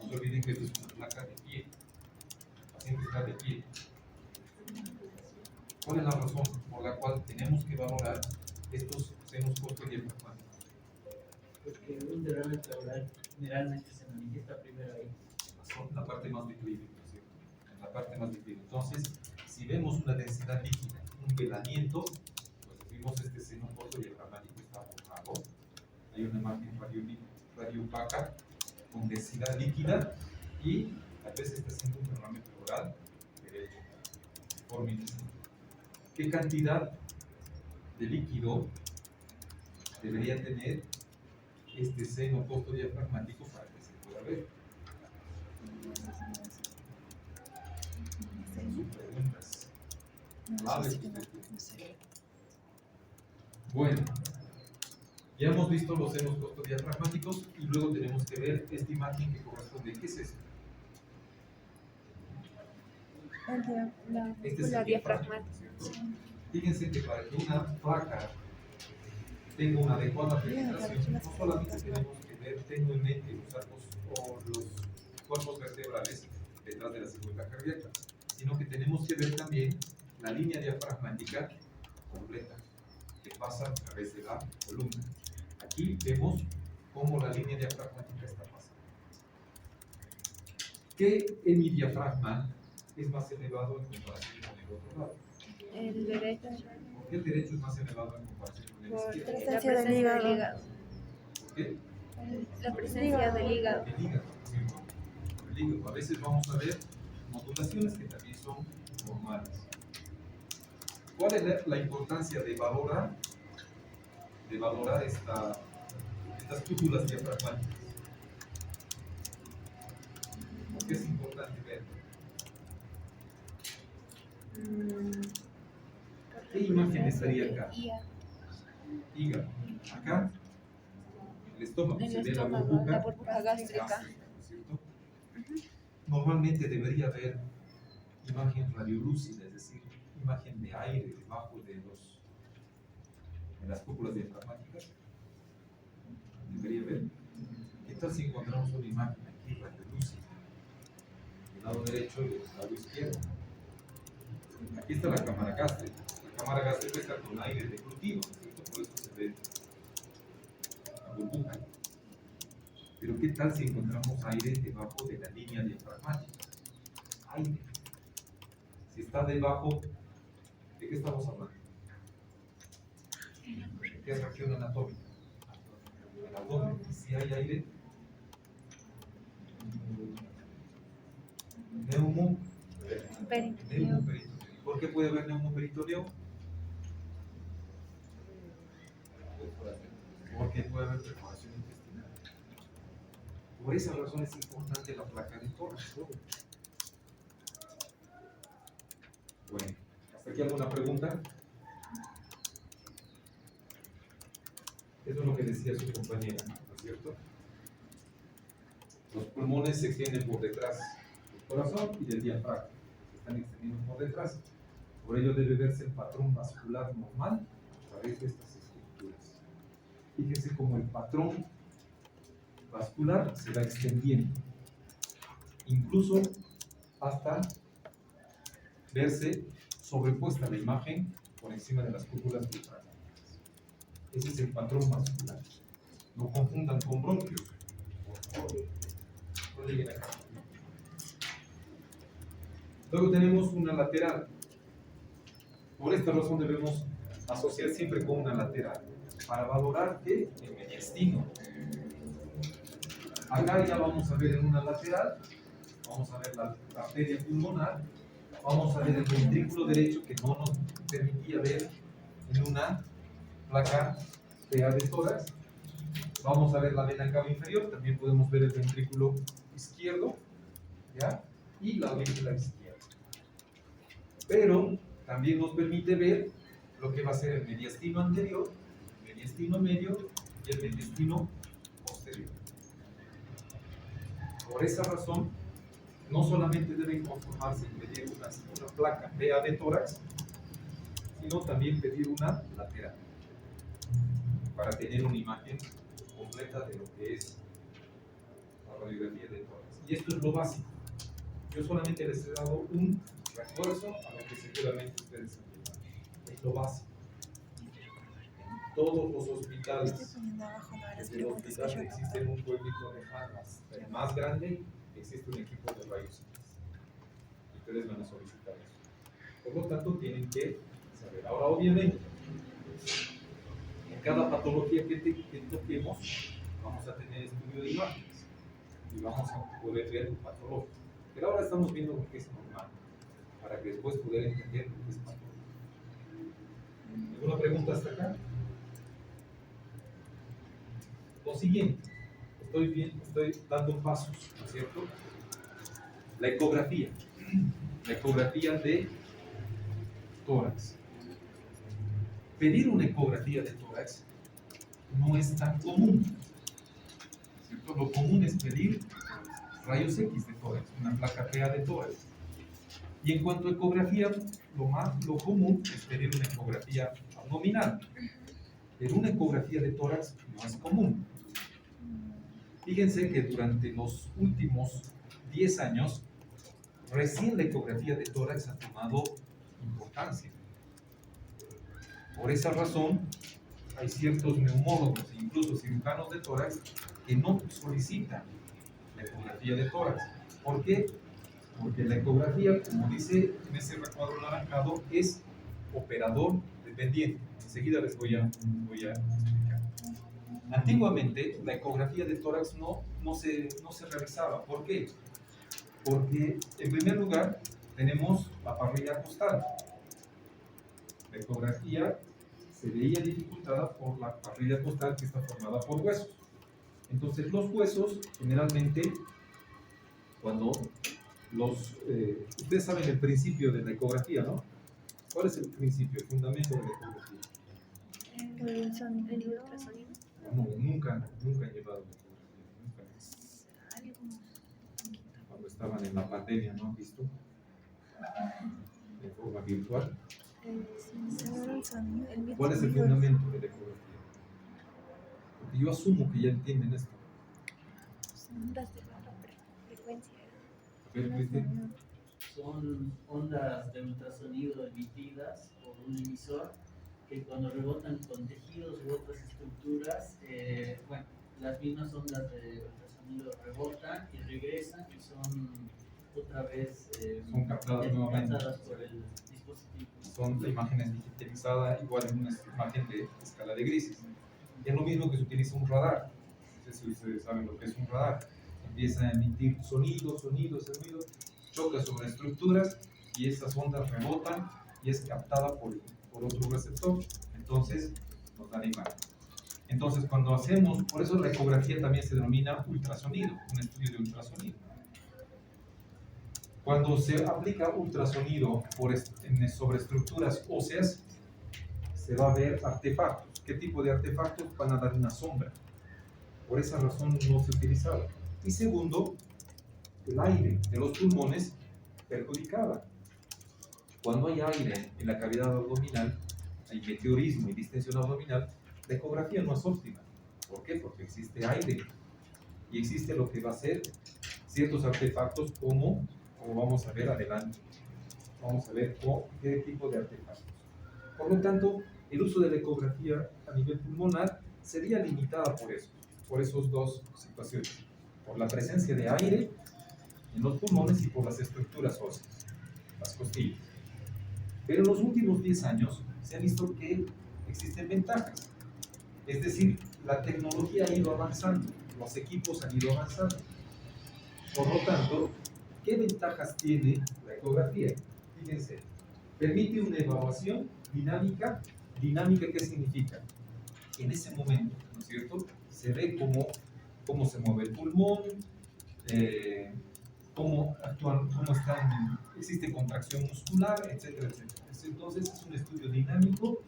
S1: No se olviden que esto es una placa de pie. El paciente está de pie. ¿Cuál es la razón por la cual tenemos que valorar estos senos costo diafragmáticos?
S2: Porque un derrame pleural generalmente se manifiesta primero ahí.
S1: Son la parte más declive, ¿no es cierto? En la parte más declive. Entonces, si vemos una densidad líquida, un velamiento, pues decimos este seno costo diafragmático está mojado. Hay una imagen radiopaca con densidad líquida y tal vez está haciendo un derrame pleural derecho. Por mi ¿qué cantidad de líquido debería tener este seno costo diafragmático para que se pueda ver? Sus preguntas. Claves que ustedes tienen. Bueno, ya hemos visto los senos costo diafragmáticos y luego tenemos que ver esta imagen que corresponde. ¿Qué es esto? Este es el diafragma, ¿cierto? Fíjense que para que una placa tenga una adecuada penetración, no solamente tenemos que ver tenuemente los arcos con los cuerpos vertebrales detrás de la cigüeña cardíaca, sino que tenemos que ver también la línea diafragmática completa que pasa a través de la columna. Aquí vemos cómo la línea diafragmática está pasando. ¿Qué hemidiafragma es más elevado en comparación con el otro lado?
S3: El derecho.
S1: ¿Por qué el derecho es más elevado en comparación con el
S3: Por
S1: izquierdo?
S3: presencia del hígado.
S1: ¿Por qué?
S3: La presencia del hígado.
S1: El hígado, muy bueno. El hígado. A veces vamos a ver modulaciones que también son normales. ¿Cuál es la importancia de valorar estas cúpulas diafragmáticas? ¿Por qué es importante ver? ¿Qué imagen estaría acá? Hígado. Acá, el estómago,
S3: El
S1: se ve la
S3: estómago,
S1: burbuja,
S3: la burbuja gástrica.
S1: ¿no es cierto? Normalmente debería haber imagen radiolúcida, es decir, imagen de aire debajo de las cúpulas diafragmáticas. Debería haber. ¿Qué tal si encontramos una imagen aquí radiolúcida? Del lado derecho y del lado izquierdo. Aquí está la cámara gástrica. La cámara gástrica está con aire deglutido, ¿no es cierto? Por eso se ve la burbuja. Pero ¿qué tal si encontramos aire debajo de la línea diafragmática? Aire. Si está debajo, ¿de qué estamos hablando? ¿Qué reacción anatómica? El abdomen. Si hay aire, neumoperitoneo. ¿Por qué puede haber neumoperitoneo? Porque puede haber perforación intestinal. Por esa razón es importante la placa de tórax. Bueno, ¿hasta aquí alguna pregunta? Eso es lo que decía su compañera, ¿no es cierto? Los pulmones se extienden por detrás del corazón y del diafragma. Se están extendiendo por detrás. Por ello debe verse el patrón vascular normal a través de estas estructuras. Fíjese cómo el patrón vascular se va extendiendo, incluso hasta verse sobrepuesta la imagen por encima de las cúpulas diafragmáticas. Ese es el patrón vascular. No confundan con bronquios. Por favor, no lleguen acá. Luego tenemos una lateral. Por esta razón debemos asociar siempre con una lateral para valorar que el mediastino. Acá ya vamos a ver en una lateral, vamos a ver la arteria pulmonar, vamos a ver el ventrículo derecho que no nos permitía ver en una placa PA de tórax. Vamos a ver la vena cava inferior, también podemos ver el ventrículo izquierdo, ¿ya? Y la aurícula izquierda. Pero también nos permite ver lo que va a ser el mediastino anterior, el mediastino medio y el mediastino posterior. Por esa razón, no solamente deben conformarse en pedir una placa PA de tórax, sino también pedir una lateral para tener una imagen completa de lo que es la radiografía de tórax. Y esto es lo básico. Yo solamente les he dado un refuerzo a lo que seguramente ustedes han visto. Es lo básico. En todos los hospitales, desde el hospital que existe en un pueblito lejano hasta el más grande, existe un equipo de rayos X. Y ustedes van a solicitar eso. Por lo tanto, tienen que saber. Ahora, obviamente, en cada patología que toquemos, vamos a tener estudio de imágenes y vamos a poder ver lo patológico. Pero ahora estamos viendo lo que es normal, para que después poder entender lo que es patológico. ¿Alguna pregunta hasta acá? Lo siguiente, estoy dando pasos, ¿no es cierto? La ecografía de tórax. Pedir una ecografía de tórax no es tan común, ¿cierto? Lo común es pedir rayos X de tórax, una placa PA de tórax. Y en cuanto a ecografía, lo común es pedir una ecografía abdominal. Pero una ecografía de tórax no es común. Fíjense que durante los últimos 10 años, recién la ecografía de tórax ha tomado importancia. Por esa razón, hay ciertos neumólogos, incluso cirujanos de tórax, que no solicitan la ecografía de tórax. ¿Por qué? Porque la ecografía, como dice en ese recuadro anaranjado, es operador dependiente. Enseguida les voy a explicar. Antiguamente, la ecografía de tórax no se realizaba. ¿Por qué? Porque, en primer lugar, tenemos la parrilla costal. La ecografía se veía dificultada por la parrilla costal que está formada por huesos. Entonces, los huesos, generalmente, cuando ustedes saben el principio de la ecografía, ¿no? ¿Cuál es el principio, el fundamento de la ecografía?
S3: El sonido, ultrasonido.
S1: No, nunca he llevado la ecografía, nunca. Cuando estaban en la pandemia, ¿no han visto? De forma virtual. ¿Cuál es el fundamento de la ecografía? Porque yo asumo que ya entienden esto.
S3: Ondas de baja frecuencia.
S1: A ver, Cristian.
S2: Son ondas de ultrasonido emitidas por un emisor que cuando rebotan con tejidos u otras estructuras, bueno, las mismas ondas de ultrasonido rebotan y regresan y son otra vez
S1: Son captadas nuevamente.
S2: captadas por el dispositivo.
S1: Son imágenes digitalizadas, igual en una imagen de escala de grises. Es lo mismo que se utiliza un radar. No sé si ustedes saben lo que es un radar. Empieza a emitir sonido, choca sobre estructuras y esas ondas rebotan y es captada por otro receptor. Entonces, nos da la imagen. Entonces, cuando hacemos, por eso la ecografía también se denomina ultrasonido, un estudio de ultrasonido. Cuando se aplica ultrasonido sobre estructuras óseas, se va a ver artefactos. ¿Qué tipo de artefactos? Van a dar una sombra. Por esa razón no se utilizaba. Y segundo, el aire de los pulmones perjudicaba. Cuando hay aire en la cavidad abdominal, hay meteorismo y distensión abdominal, la ecografía no es óptima. ¿Por qué? Porque existe aire y existe lo que va a ser ciertos artefactos como vamos a ver adelante. Vamos a ver qué tipo de artefactos. Por lo tanto, el uso de la ecografía a nivel pulmonar sería limitada por esos dos situaciones. Por la presencia de aire en los pulmones y por las estructuras óseas, las costillas. Pero en los últimos 10 años se ha visto que existen ventajas. Es decir, la tecnología ha ido avanzando, los equipos han ido avanzando. Por lo tanto, ¿qué ventajas tiene la ecografía? Fíjense, permite una evaluación dinámica. ¿Dinámica qué significa? En ese momento, ¿no es cierto? Se ve cómo se mueve el pulmón, cómo actúan, existe contracción muscular, etcétera, etcétera. Entonces es un estudio dinámico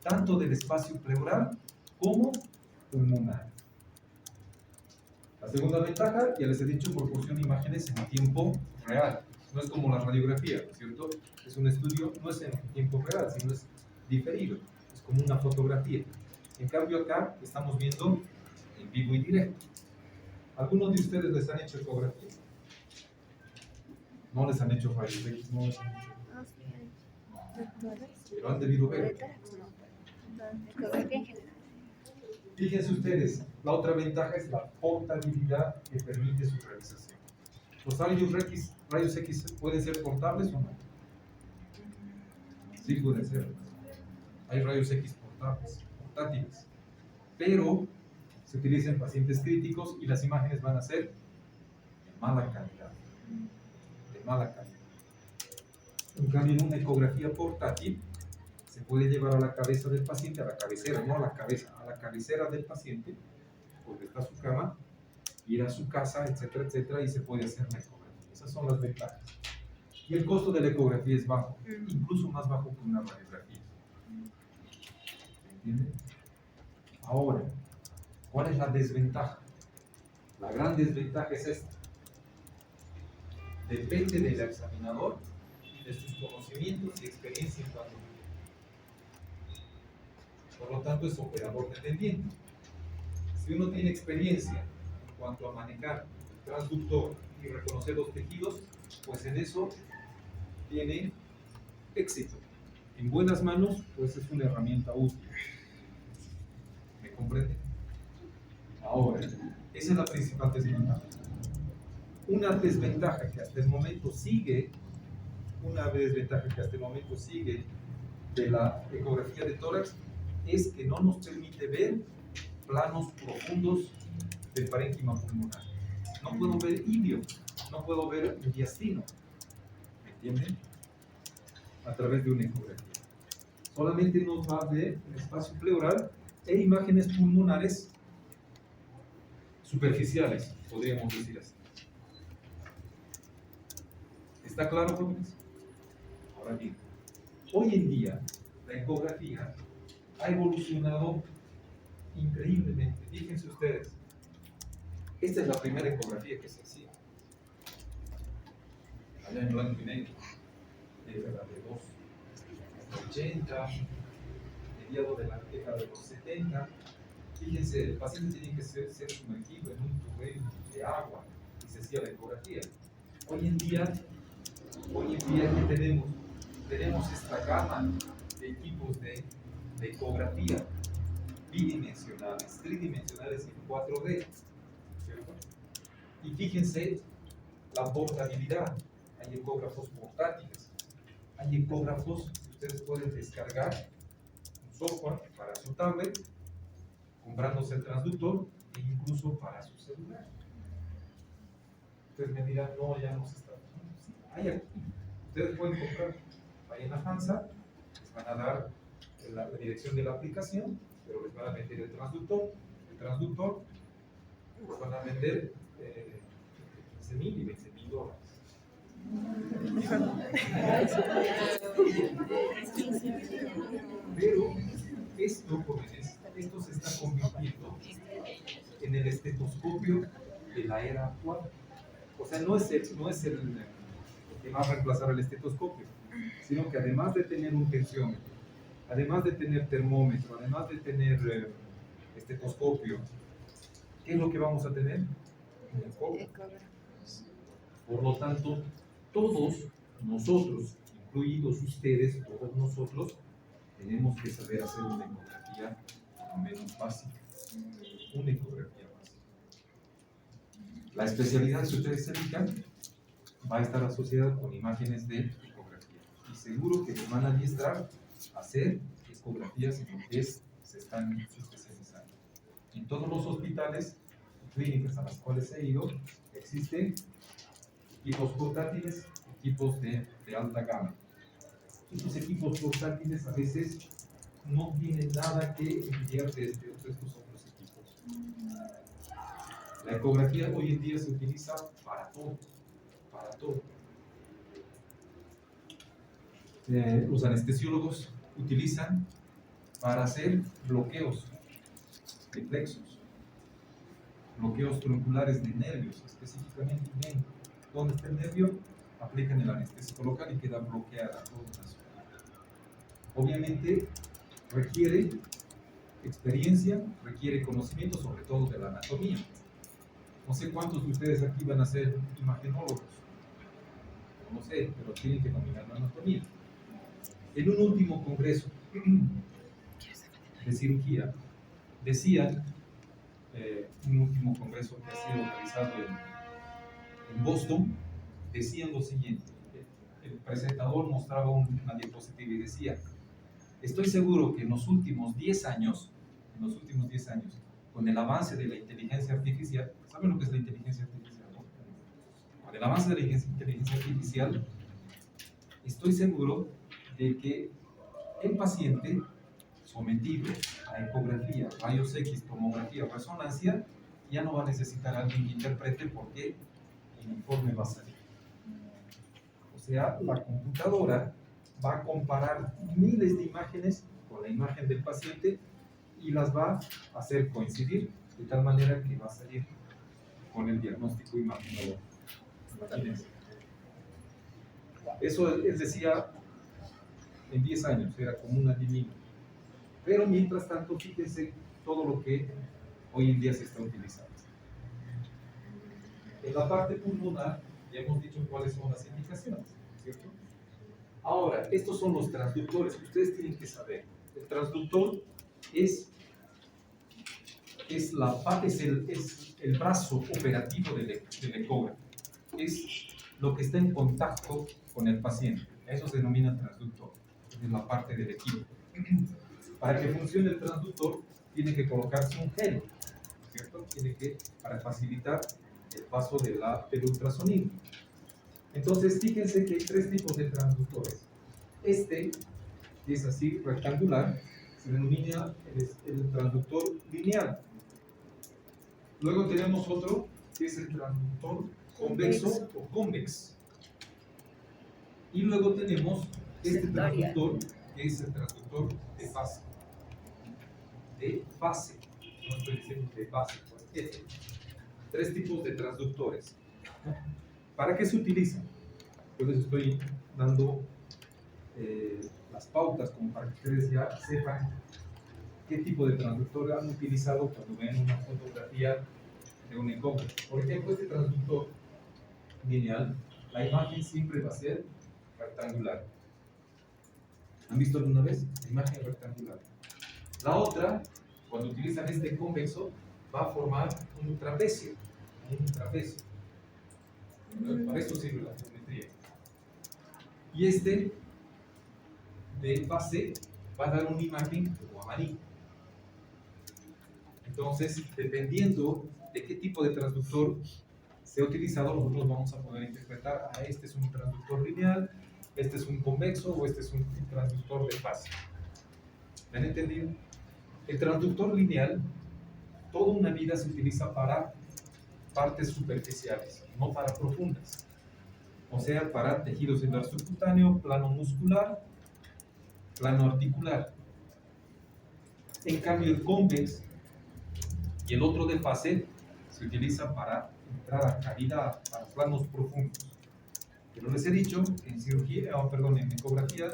S1: tanto del espacio pleural como pulmonar. La segunda ventaja, ya les he dicho, proporciona imágenes en tiempo real. No es como la radiografía, ¿no es cierto? Es un estudio, no es en tiempo real, sino es diferido. Es como una fotografía. En cambio acá estamos viendo en vivo y directo. ¿Algunos de ustedes les han hecho ecografía? No les han hecho rayos X, no les han hecho. Pero han debido ver. Fíjense ustedes, la otra ventaja es la portabilidad que permite su realización. ¿Los rayos X pueden ser portables o no? Sí pueden ser. Hay rayos X portátiles. Pero se utilizan en pacientes críticos y las imágenes van a ser de mala calidad. De mala calidad. En cambio, en una ecografía portátil, se puede llevar a la cabeza del paciente, a la cabecera, no a la cabeza, a la cabecera del paciente, donde está su cama, ir a su casa, etcétera, etcétera, y se puede hacer la ecografía. Esas son las ventajas. Y el costo de la ecografía es bajo, incluso más bajo que una radiografía. ¿Entienden? Ahora, ¿cuál es la desventaja? La gran desventaja es esta. Depende del examinador y de sus conocimientos y experiencia en cuanto. Por lo tanto, es operador dependiente. Si uno tiene experiencia cuanto a manejar el transductor y reconocer los tejidos, pues en eso tiene éxito. En buenas manos, pues es una herramienta útil. ¿Me comprende? Ahora, esa es la principal desventaja. Una desventaja que hasta el momento sigue, de la ecografía de tórax es que no nos permite ver planos profundos del parénquima pulmonar. No puedo ver ilio, no puedo ver diastino, ¿me entienden? A través de una ecografía. Solamente nos va a ver el espacio pleural e imágenes pulmonares superficiales, podríamos decir así. ¿Está claro, jóvenes? Ahora bien, hoy en día la ecografía ha evolucionado increíblemente. Fíjense ustedes, esta es la primera ecografía que se hacía. Allá en blanco y negro, década de los 80, mediado de la década de los 70. Fíjense, el paciente tiene que ser sumergido en un tubo de agua y se hacía la ecografía. Hoy en día, ¿qué tenemos? Tenemos esta gama de equipos de ecografía bidimensionales, tridimensionales en 4D, ¿cierto? Y fíjense la portabilidad. Hay ecógrafos portátiles, hay ecógrafos que ustedes pueden descargar un software para su tablet, comprándose el transductor e incluso para su celular. Ustedes me dirán, no, ya no se está. Sí, hay aquí. Ustedes pueden comprar, vayan a FANSA, les van a dar la dirección de la aplicación, pero les van a vender el transductor, les van a vender 15,000 y 20,000 dólares. Pero esto, jóvenes, esto se está convirtiendo en el estetoscopio de la era actual. O sea, no es el que va a reemplazar el estetoscopio, sino que además de tener un tensiómetro, además de tener termómetro, además de tener estetoscopio, ¿qué es lo que vamos a tener? Un ecógrafo. Por lo tanto, todos nosotros, incluidos ustedes, todos nosotros, tenemos que saber hacer una ecografía al menos básica. Una ecografía básica. La especialidad que ustedes elijan va a estar asociada con imágenes de ecografía. Y seguro que les van a adiestrar a hacer ecografías en lo que se están especializando. En todos los hospitales y clínicas a las cuales he ido, existen equipos portátiles, equipos de alta gama. Estos equipos portátiles a veces no tienen nada que enviar de estos otros equipos. La ecografía hoy en día se utiliza para todo, para todo. Los anestesiólogos utilizan para hacer bloqueos de plexos, bloqueos tronculares de nervios, específicamente en donde está el nervio, aplican el anestésico local y queda bloqueada toda una zona. Obviamente requiere experiencia, requiere conocimiento, sobre todo de la anatomía. No sé cuántos de ustedes aquí van a ser imagenólogos, no sé, pero tienen que dominar la anatomía. En un último congreso de cirugía, decían, un último congreso que ha sido realizado en Boston, decían lo siguiente: el presentador mostraba una diapositiva y decía, estoy seguro que en los últimos 10 años, con el avance de la inteligencia artificial, ¿saben lo que es la inteligencia artificial? Con el avance de la inteligencia artificial, estoy seguro de que el paciente sometido a ecografía, rayos X, tomografía, resonancia, ya no va a necesitar a alguien que interprete porque el informe va a salir. O sea, la computadora va a comparar miles de imágenes con la imagen del paciente y las va a hacer coincidir de tal manera que va a salir con el diagnóstico imaginológico. Imagínense. Eso él decía en 10 años, era como un adivino. Pero mientras tanto, fíjense todo lo que hoy en día se está utilizando. En la parte pulmonar ya hemos dicho cuáles son las indicaciones, ¿cierto? Ahora, estos son los transductores que ustedes tienen que saber. El transductor es el brazo operativo del ecógrafo. Es lo que está en contacto con el paciente. Eso se denomina transductor. Es la parte del equipo. Para que funcione el transductor, tiene que colocarse un gel, ¿cierto? Para facilitar el paso del ultrasonido. Entonces, fíjense que hay tres tipos de transductores. Este, que es así, rectangular, se denomina el transductor lineal. Luego tenemos otro, que es el transductor convexo o convex. Y luego tenemos este transductor, que es el transductor de fase. De fase. No estoy diciendo de fase, pues este. Tres tipos de transductores. ¿Para qué se utilizan? Pues les estoy dando las pautas como para que ustedes ya sepan qué tipo de transductor han utilizado cuando ven una fotografía de un ecógrafo. Por ejemplo, este transductor lineal, la imagen siempre va a ser rectangular. ¿Han visto alguna vez? La imagen rectangular. La otra, cuando utilizan este convexo, va a formar un trapecio. Para eso sirve la geometría. Y este de fase va a dar una imagen como abanico. Entonces, dependiendo de qué tipo de transductor se ha utilizado, nosotros vamos a poder interpretar, este es un transductor lineal, este es un convexo o este es un transductor de fase. ¿Me han entendido? El transductor lineal, toda una vida se utiliza para partes superficiales, no para profundas. O sea, para tejido celular subcutáneo, plano muscular, plano articular. En cambio, el convex y el otro de fase se utiliza para entrar a cavidad, para planos profundos. Pero les he dicho que en cirugía, en ecografía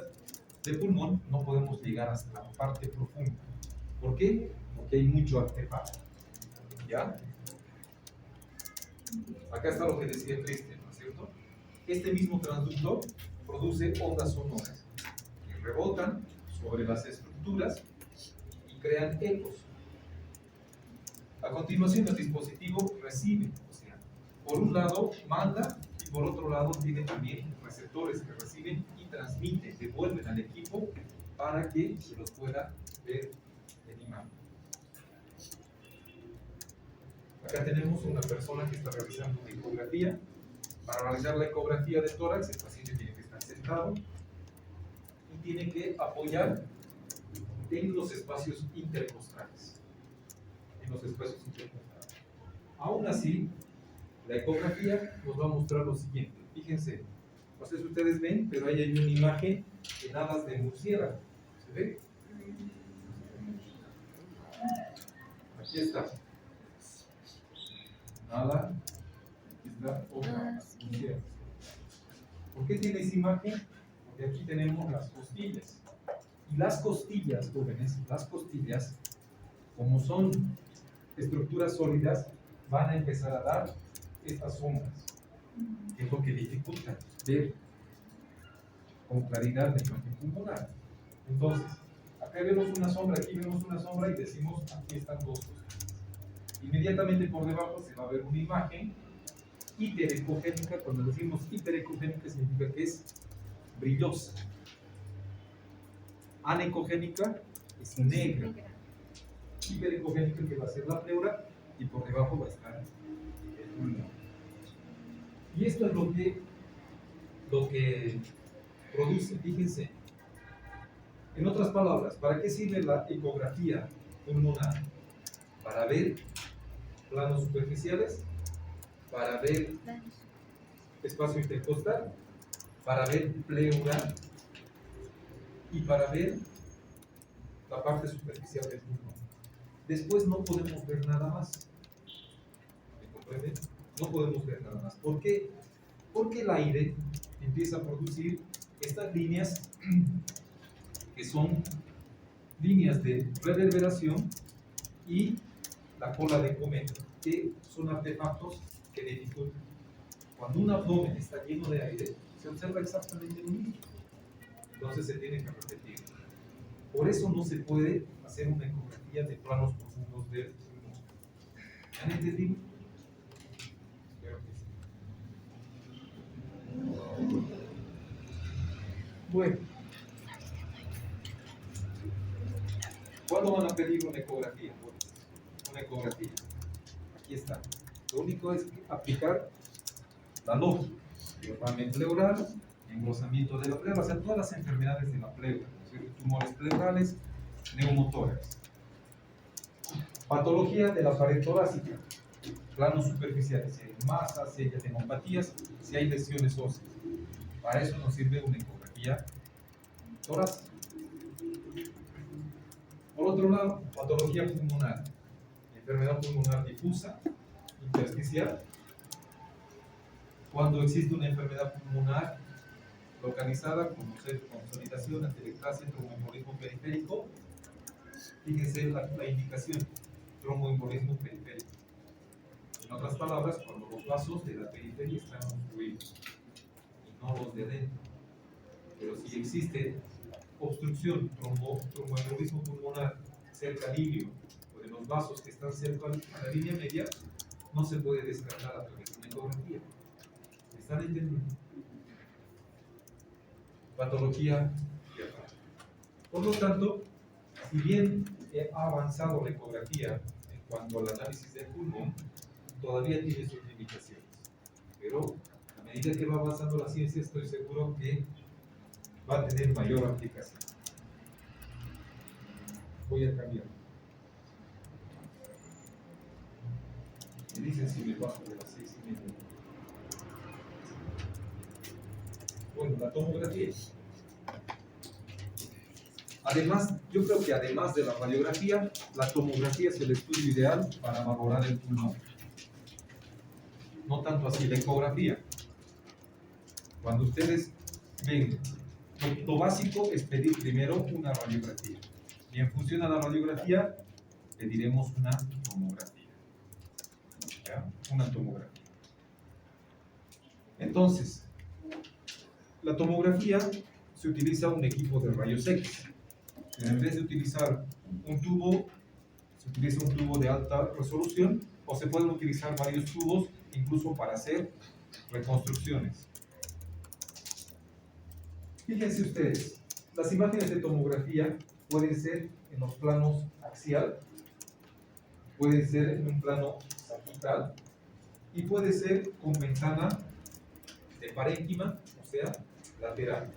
S1: de pulmón no podemos llegar hasta la parte profunda. ¿Por qué? Porque hay mucho artefacto. ¿Ya? Acá está lo que decía Cristian, ¿no es cierto? Este mismo transductor produce ondas sonoras que rebotan sobre las estructuras y crean ecos. A continuación, el dispositivo recibe, o sea, por un lado manda y por otro lado tiene también receptores que reciben y transmiten, devuelven al equipo para que se los pueda ver en imagen. Acá tenemos una persona que está realizando una ecografía. Para realizar la ecografía de tórax, el paciente tiene que estar sentado y tiene que apoyar en los espacios intercostales. Aún así, la ecografía nos va a mostrar lo siguiente. Fíjense, no sé si ustedes ven, pero ahí hay una imagen en alas de murciélago. ¿Se ve? Aquí está. Ala, aquí está otra murciélago. ¿Por qué tiene esa imagen? Porque aquí tenemos las costillas. Y las costillas, jóvenes, como son estructuras sólidas, van a empezar a dar estas sombras, que es lo que dificulta ver con claridad la imagen pulmonar. Entonces, acá vemos una sombra, aquí vemos una sombra y decimos, aquí están dos costillas. Inmediatamente por debajo se va a ver una imagen hiperecogénica. Cuando decimos hiperecogénica significa que es brillosa. Anecogénica es negra. Hiperecogénica, que va a ser la pleura, y por debajo va a estar el pulmón. Y esto es lo que produce, fíjense. En otras palabras, ¿para qué sirve la ecografía pulmonar? Para ver planos superficiales, para ver espacio intercostal, para ver pleura y para ver la parte superficial del pulmón. Después no podemos ver nada más. ¿Me comprenden? No podemos ver nada más. ¿Por qué? Porque el aire empieza a producir estas líneas que son líneas de reverberación y la cola de cometa, que son artefactos que dificulta. Cuando un abdomen está lleno de aire, se observa exactamente lo mismo. Entonces se tiene que repetir. Por eso no se puede hacer una ecografía de planos profundos del pulmón. ¿Me han entendido? Espero que sí. Bueno. ¿Cuándo van a pedir una ecografía? Bueno, una ecografía. Aquí está. Lo único es aplicar la lógica. Derrame pleural, engrosamiento de la pleura, o sea, todas las enfermedades de la pleura, tumores pleurales, neumotórax. Patología de la pared torácica, planos superficiales, si hay masas, si hay adenopatías, si hay lesiones óseas. Para eso nos sirve una ecografía torácica. Por otro lado, patología pulmonar, enfermedad pulmonar difusa, intersticial. Cuando existe una enfermedad pulmonar localizada, como consolidación, atelectasia, tromboembolismo periférico, fíjense la indicación, tromboembolismo periférico. En otras palabras, cuando los vasos de la periferia están obstruidos y no los de adentro. Pero si existe obstrucción, tromboembolismo pulmonar cerca al ilio o de los vasos que están cerca a la línea media, no se puede descartar a través de una ecografía. ¿Me están entendiendo? Patología diafragma. Por lo tanto, si bien ha avanzado la ecografía en cuanto al análisis del pulmón, todavía tiene sus limitaciones. Pero a medida que va avanzando la ciencia, estoy seguro que va a tener mayor aplicación. Voy a cambiar. Me dicen si me bajo de las 6:30. Bueno, la tomografía. Además, yo creo que además de la radiografía, la tomografía es el estudio ideal para valorar el pulmón. No tanto así la ecografía. Cuando ustedes ven, lo básico es pedir primero una radiografía. Y en función a la radiografía, pediremos una tomografía. ¿Ya? Una tomografía. Entonces, la tomografía se utiliza un equipo de rayos X. En vez de utilizar un tubo, se utiliza un tubo de alta resolución o se pueden utilizar varios tubos incluso para hacer reconstrucciones. Fíjense ustedes, las imágenes de tomografía pueden ser en los planos axial, pueden ser en un plano sagital y puede ser con ventana de parénquima, o sea, lateral.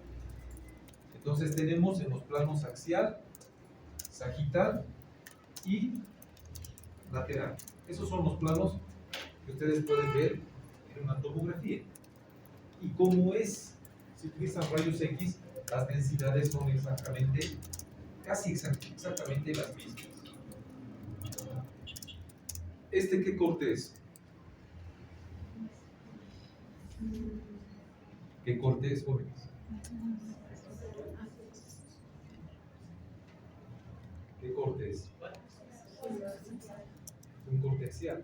S1: Entonces tenemos en los planos axial, sagital y lateral. Esos son los planos que ustedes pueden ver en una tomografía. Y como se utilizan rayos X, las densidades son casi exactamente las mismas. ¿Qué corte es? ¿Qué corte es, jóvenes? ¿Qué corte es? Un corte axial.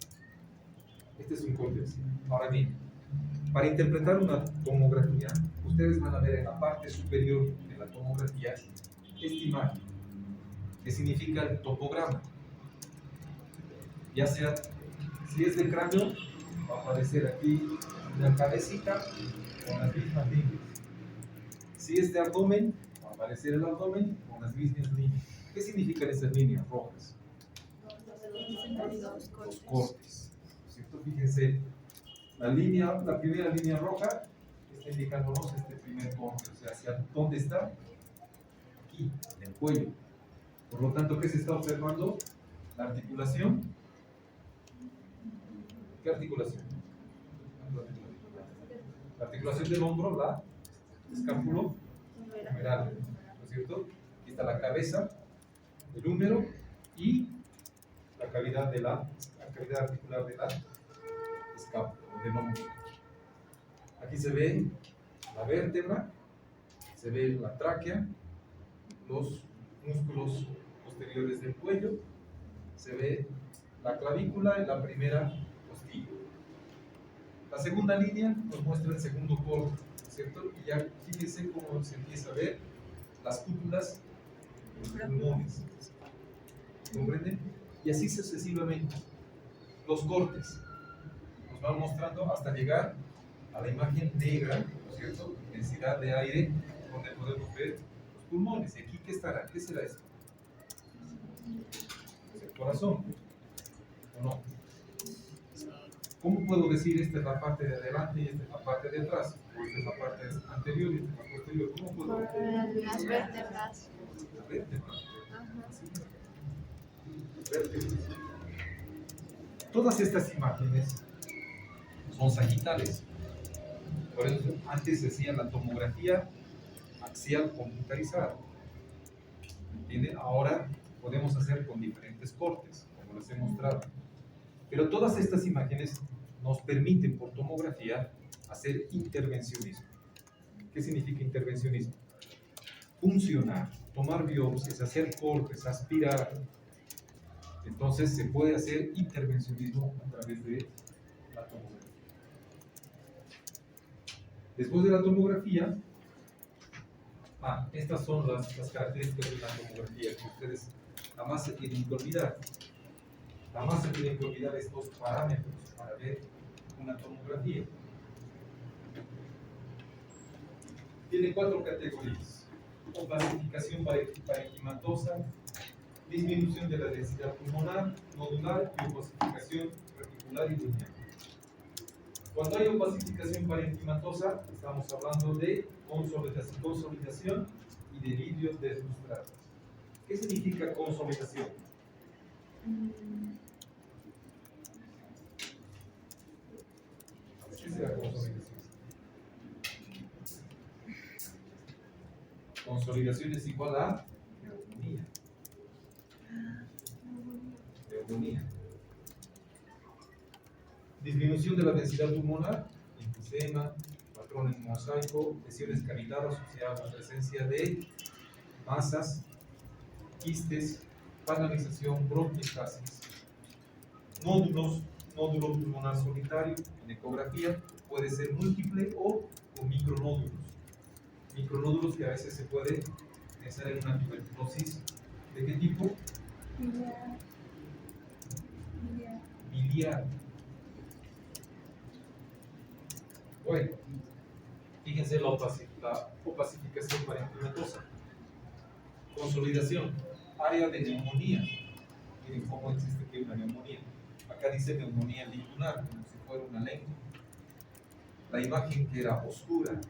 S1: Este es un corte axial. Ahora bien, para interpretar una tomografía, ustedes van a ver en la parte superior de la tomografía esta imagen, que significa el topograma. Ya sea, si es de cráneo, va a aparecer aquí una cabecita con las mismas líneas. Si es de abdomen, va a aparecer el abdomen con las mismas líneas. ¿Qué significan esas líneas rojas? Los cortes. ¿Cierto? Fíjense, la primera línea roja está indicándonos este primer corte, o sea, hacia dónde está, aquí, en el cuello. Por lo tanto, ¿qué se está observando? La articulación. ¿Qué articulación? La articulación del hombro, la escápulo humeral, ¿no es cierto? Aquí está la cabeza, el húmero y la cavidad articular de la escápula, del hombro. Aquí se ve la vértebra, se ve la tráquea, los músculos posteriores del cuello, se ve la clavícula y la primera costilla. La segunda línea nos muestra el segundo corte, ¿cierto? Y ya fíjense cómo se empieza a ver las cúpulas, los pulmones. ¿Comprenden? Y así sucesivamente. Los cortes nos van mostrando hasta llegar a la imagen negra, ¿no es cierto? Densidad de aire, donde podemos ver los pulmones. ¿Y aquí qué estará? ¿Qué será esto? ¿Es el corazón? ¿O no? ¿Cómo puedo decir esta es la parte de adelante y esta es la parte de atrás? O esta es la parte anterior y esta es la posterior. ¿Cómo puedo
S3: Por las vértebras.
S1: La vértebra.
S3: Ajá.
S1: Vértebras. Todas estas imágenes son sagittales. Por eso antes se hacía la tomografía axial computarizada. ¿Entienden? Ahora podemos hacer con diferentes cortes, como les he mostrado. Pero todas estas imágenes nos permiten por tomografía hacer intervencionismo. ¿Qué significa intervencionismo? Funcionar, tomar biopsias, hacer cortes, aspirar. Entonces se puede hacer intervencionismo a través de la tomografía. Después de la tomografía, estas son las características de la tomografía que ustedes jamás se tienen que olvidar. Jamás se tienen que olvidar estos parámetros para ver una tomografía. Tiene 4 categorías: opacificación parenquimatosa, disminución de la densidad pulmonar, nodular y opacificación reticular y lineal. Cuando hay opacificación parenquimatosa, estamos hablando de consolidación y de vidrios deslustrados. ¿Qué significa consolidación? ¿Qué será consolidación? Consolidación es igual a neumonía. Neumonía. Disminución de la densidad pulmonar, enfisema, patrón en mosaico, lesiones cavitarias asociadas a la presencia de masas, quistes, panalización, bronquiectasis, nódulo pulmonar solitario en ecografía, puede ser múltiple o con micronódulos. Micronódulos que a veces se puede pensar en una tuberculosis. ¿De qué tipo? Biliar. Bueno, fíjense la opacificación parenquimatosa. Consolidación, área de neumonía. Miren cómo existe aquí una neumonía. Acá dice neumonía lingular, como si fuera una lengua. La imagen que era oscura,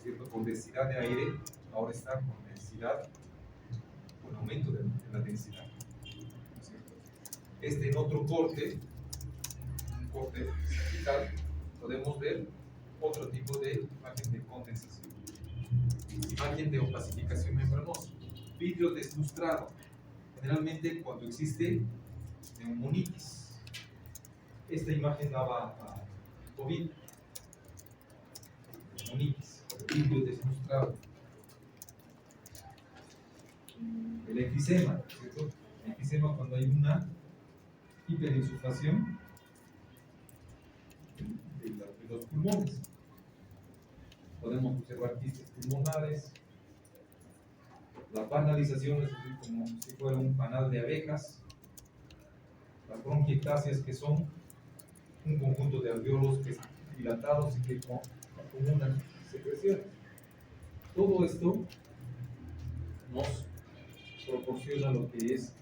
S1: ¿cierto? Con densidad de aire, ahora está con densidad, con aumento de la densidad. ¿Cierto? En otro corte, un corte sagital, podemos ver otro tipo de imagen de condensación. Imagen de opacificación membranosa. Vidrio deslustrado. Generalmente cuando existe neumonitis. Esta imagen daba a COVID. Neumonitis. Vidrio deslustrado. El enfisema, ¿cierto? El enfisema cuando hay una hiperinsuflación de los pulmones. Podemos observar quistes pulmonares. La panalización es como si fuera un panal de abejas. Las bronquiectasias, que son un conjunto de alveolos que están dilatados y que acumulan secreciones. Todo esto nos proporciona lo que es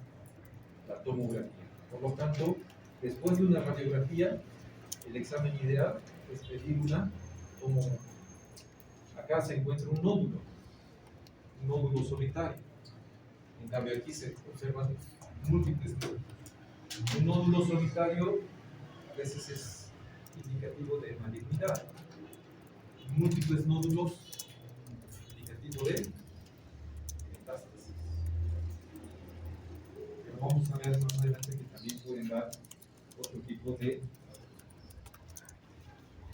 S1: la tomografía. Por lo tanto, después de una radiografía, el examen ideal es pedir una tomografía. Acá se encuentra un nódulo solitario. En cambio, aquí se observan múltiples nódulos. Un nódulo solitario a veces es indicativo de malignidad. Múltiples nódulos indicativo de metástasis. Pero vamos a ver más adelante que también pueden dar otro tipo de.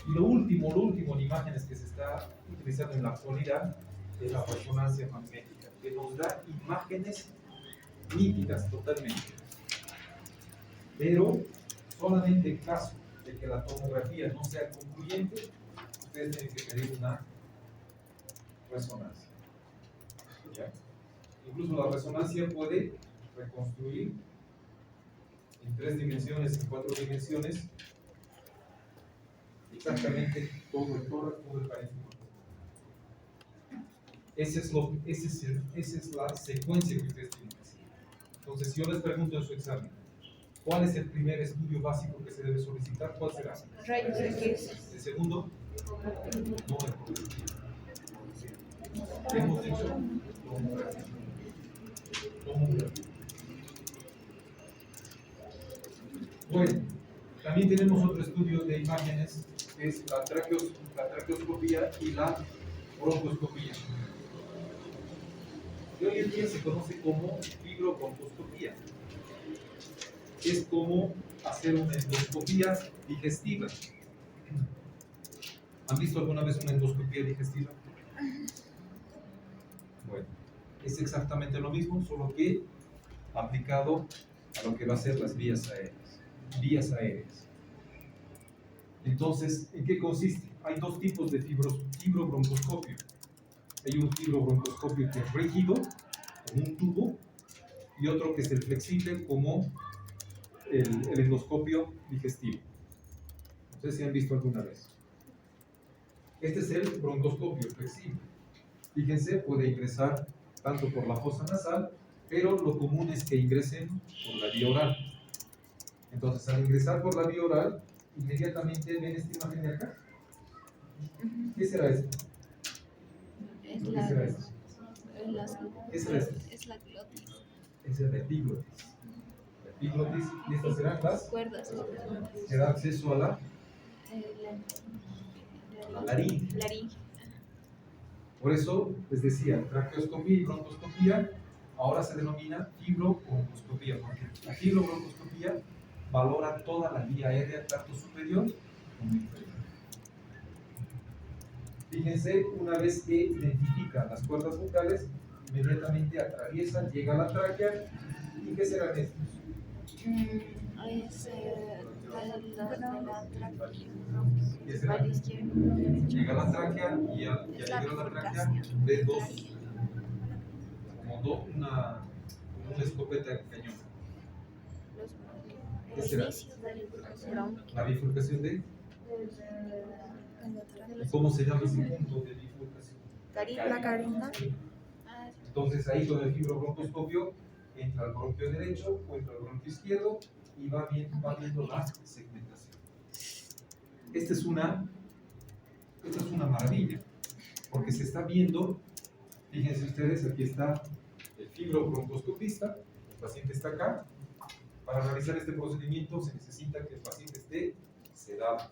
S1: Y lo último en imágenes que se está utilizando en la actualidad es la resonancia magnética, que nos da imágenes nítidas totalmente. Pero solamente en caso de que la tomografía no sea concluyente, ustedes tienen que pedir una resonancia. ¿Ya? Incluso la resonancia puede reconstruir en 3 dimensiones, en 4 dimensiones, exactamente todo el tórax, todo el parénquima. Esa es la secuencia que ustedes tienen que hacer. Entonces, si yo les pregunto en su examen, ¿cuál es el primer estudio básico que se debe solicitar? ¿Cuál será?
S3: Rayos X.
S1: El segundo, no el progresivo. Hemos dicho tomografía. Tomografía. Bueno, también tenemos otro estudio de imágenes, que es la traqueoscopía y la broncoscopía. Que hoy en día se conoce como fibrobroncoscopía. Es como hacer una endoscopía digestiva. ¿Han visto alguna vez una endoscopía digestiva? Bueno, es exactamente lo mismo, solo que aplicado a lo que va a ser las vías aéreas. Vías aéreas. Entonces, ¿en qué consiste? Hay 2 tipos de fibrobroncoscopio. Hay un fibrobroncoscopio que es rígido, como un tubo, y otro que es el flexible, como el endoscopio digestivo. No sé si han visto alguna vez. Este es el broncoscopio flexible. Fíjense, puede ingresar tanto por la fosa nasal, pero lo común es que ingresen por la vía oral. Entonces, al ingresar por la vía oral, inmediatamente ven esta imagen de acá. ¿Qué será esto?
S6: Es
S1: ¿Qué
S6: la,
S1: será esto?
S6: es
S1: ¿Qué será esto?
S6: la glotis.
S1: Es el epiglotis. La epiglotis, y estas serán las
S6: Cuerdas.
S1: que da acceso a la laringe.
S6: Laringe.
S1: Por eso les decía, traqueoscopía y broncoscopía ahora se denomina fibrobroncoscopía, porque la fibrobroncoscopía valora toda la vía aérea, tanto superior como inferior. Fíjense, una vez que identifica las cuerdas vocales, inmediatamente atraviesa, llega a la tráquea. ¿Y qué serán estos?
S6: Es la
S1: ¿Qué será? Llega a la tráquea y al llegar a la tráquea ve como una escopeta de cañón. ¿Qué será? La bifurcación de... ¿Cómo se llama ese punto de bifurcación?
S3: La carina.
S1: Entonces ahí con el fibrobroncoscopio entra el bronquio derecho o entra el bronquio izquierdo y va viendo la segmentación. Esta es una maravilla, porque se está viendo, fíjense ustedes, aquí está el fibrobroncoscopista, el paciente está acá. Para realizar este procedimiento se necesita que el paciente esté sedado,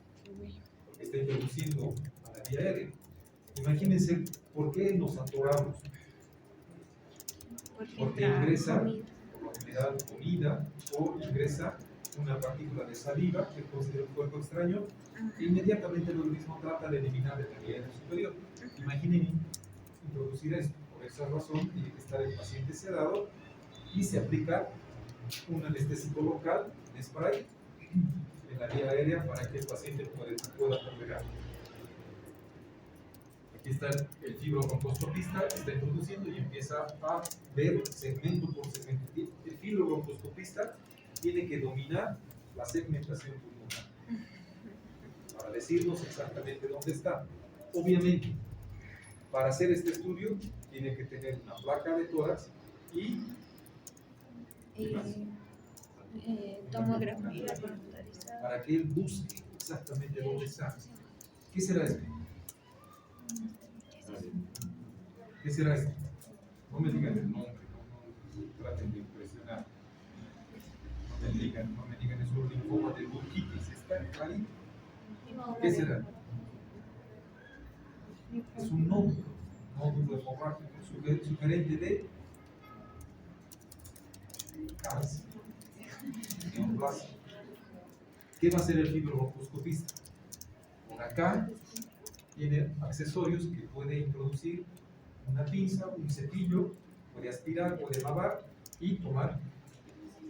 S1: porque está introduciendo a la vía aérea. Imagínense por qué nos atoramos. Porque ingresa comida o ingresa una partícula de saliva que considera un cuerpo extraño e inmediatamente el organismo trata de eliminar de la vía aérea superior. Imaginen introducir esto. Por esa razón tiene que estar el paciente sedado y se aplica un anestésico local de spray en la vía aérea para que el paciente pueda tolerar. Aquí está el fibrobroncoscopista, está introduciendo y empieza a ver segmento por segmento. El fibrobroncoscopista tiene que dominar la segmentación pulmonar para decirnos exactamente dónde está. Obviamente, para hacer este estudio tiene que tener una placa de tórax y
S6: Tomografía computarizada.
S1: para que él busque exactamente dónde está. ¿Qué será esto? ¿Qué será esto? No me digan el nombre, no traten de impresionar. No me digan eso, linfoma de Burkitt, está ahí. ¿Qué será? Es un nódulo hemorrágico sugerente de cáncer, neoplasia. ¿Qué va a hacer el fibrobroncoscopista? Por acá tiene accesorios que puede introducir una pinza, un cepillo, puede aspirar, puede lavar y tomar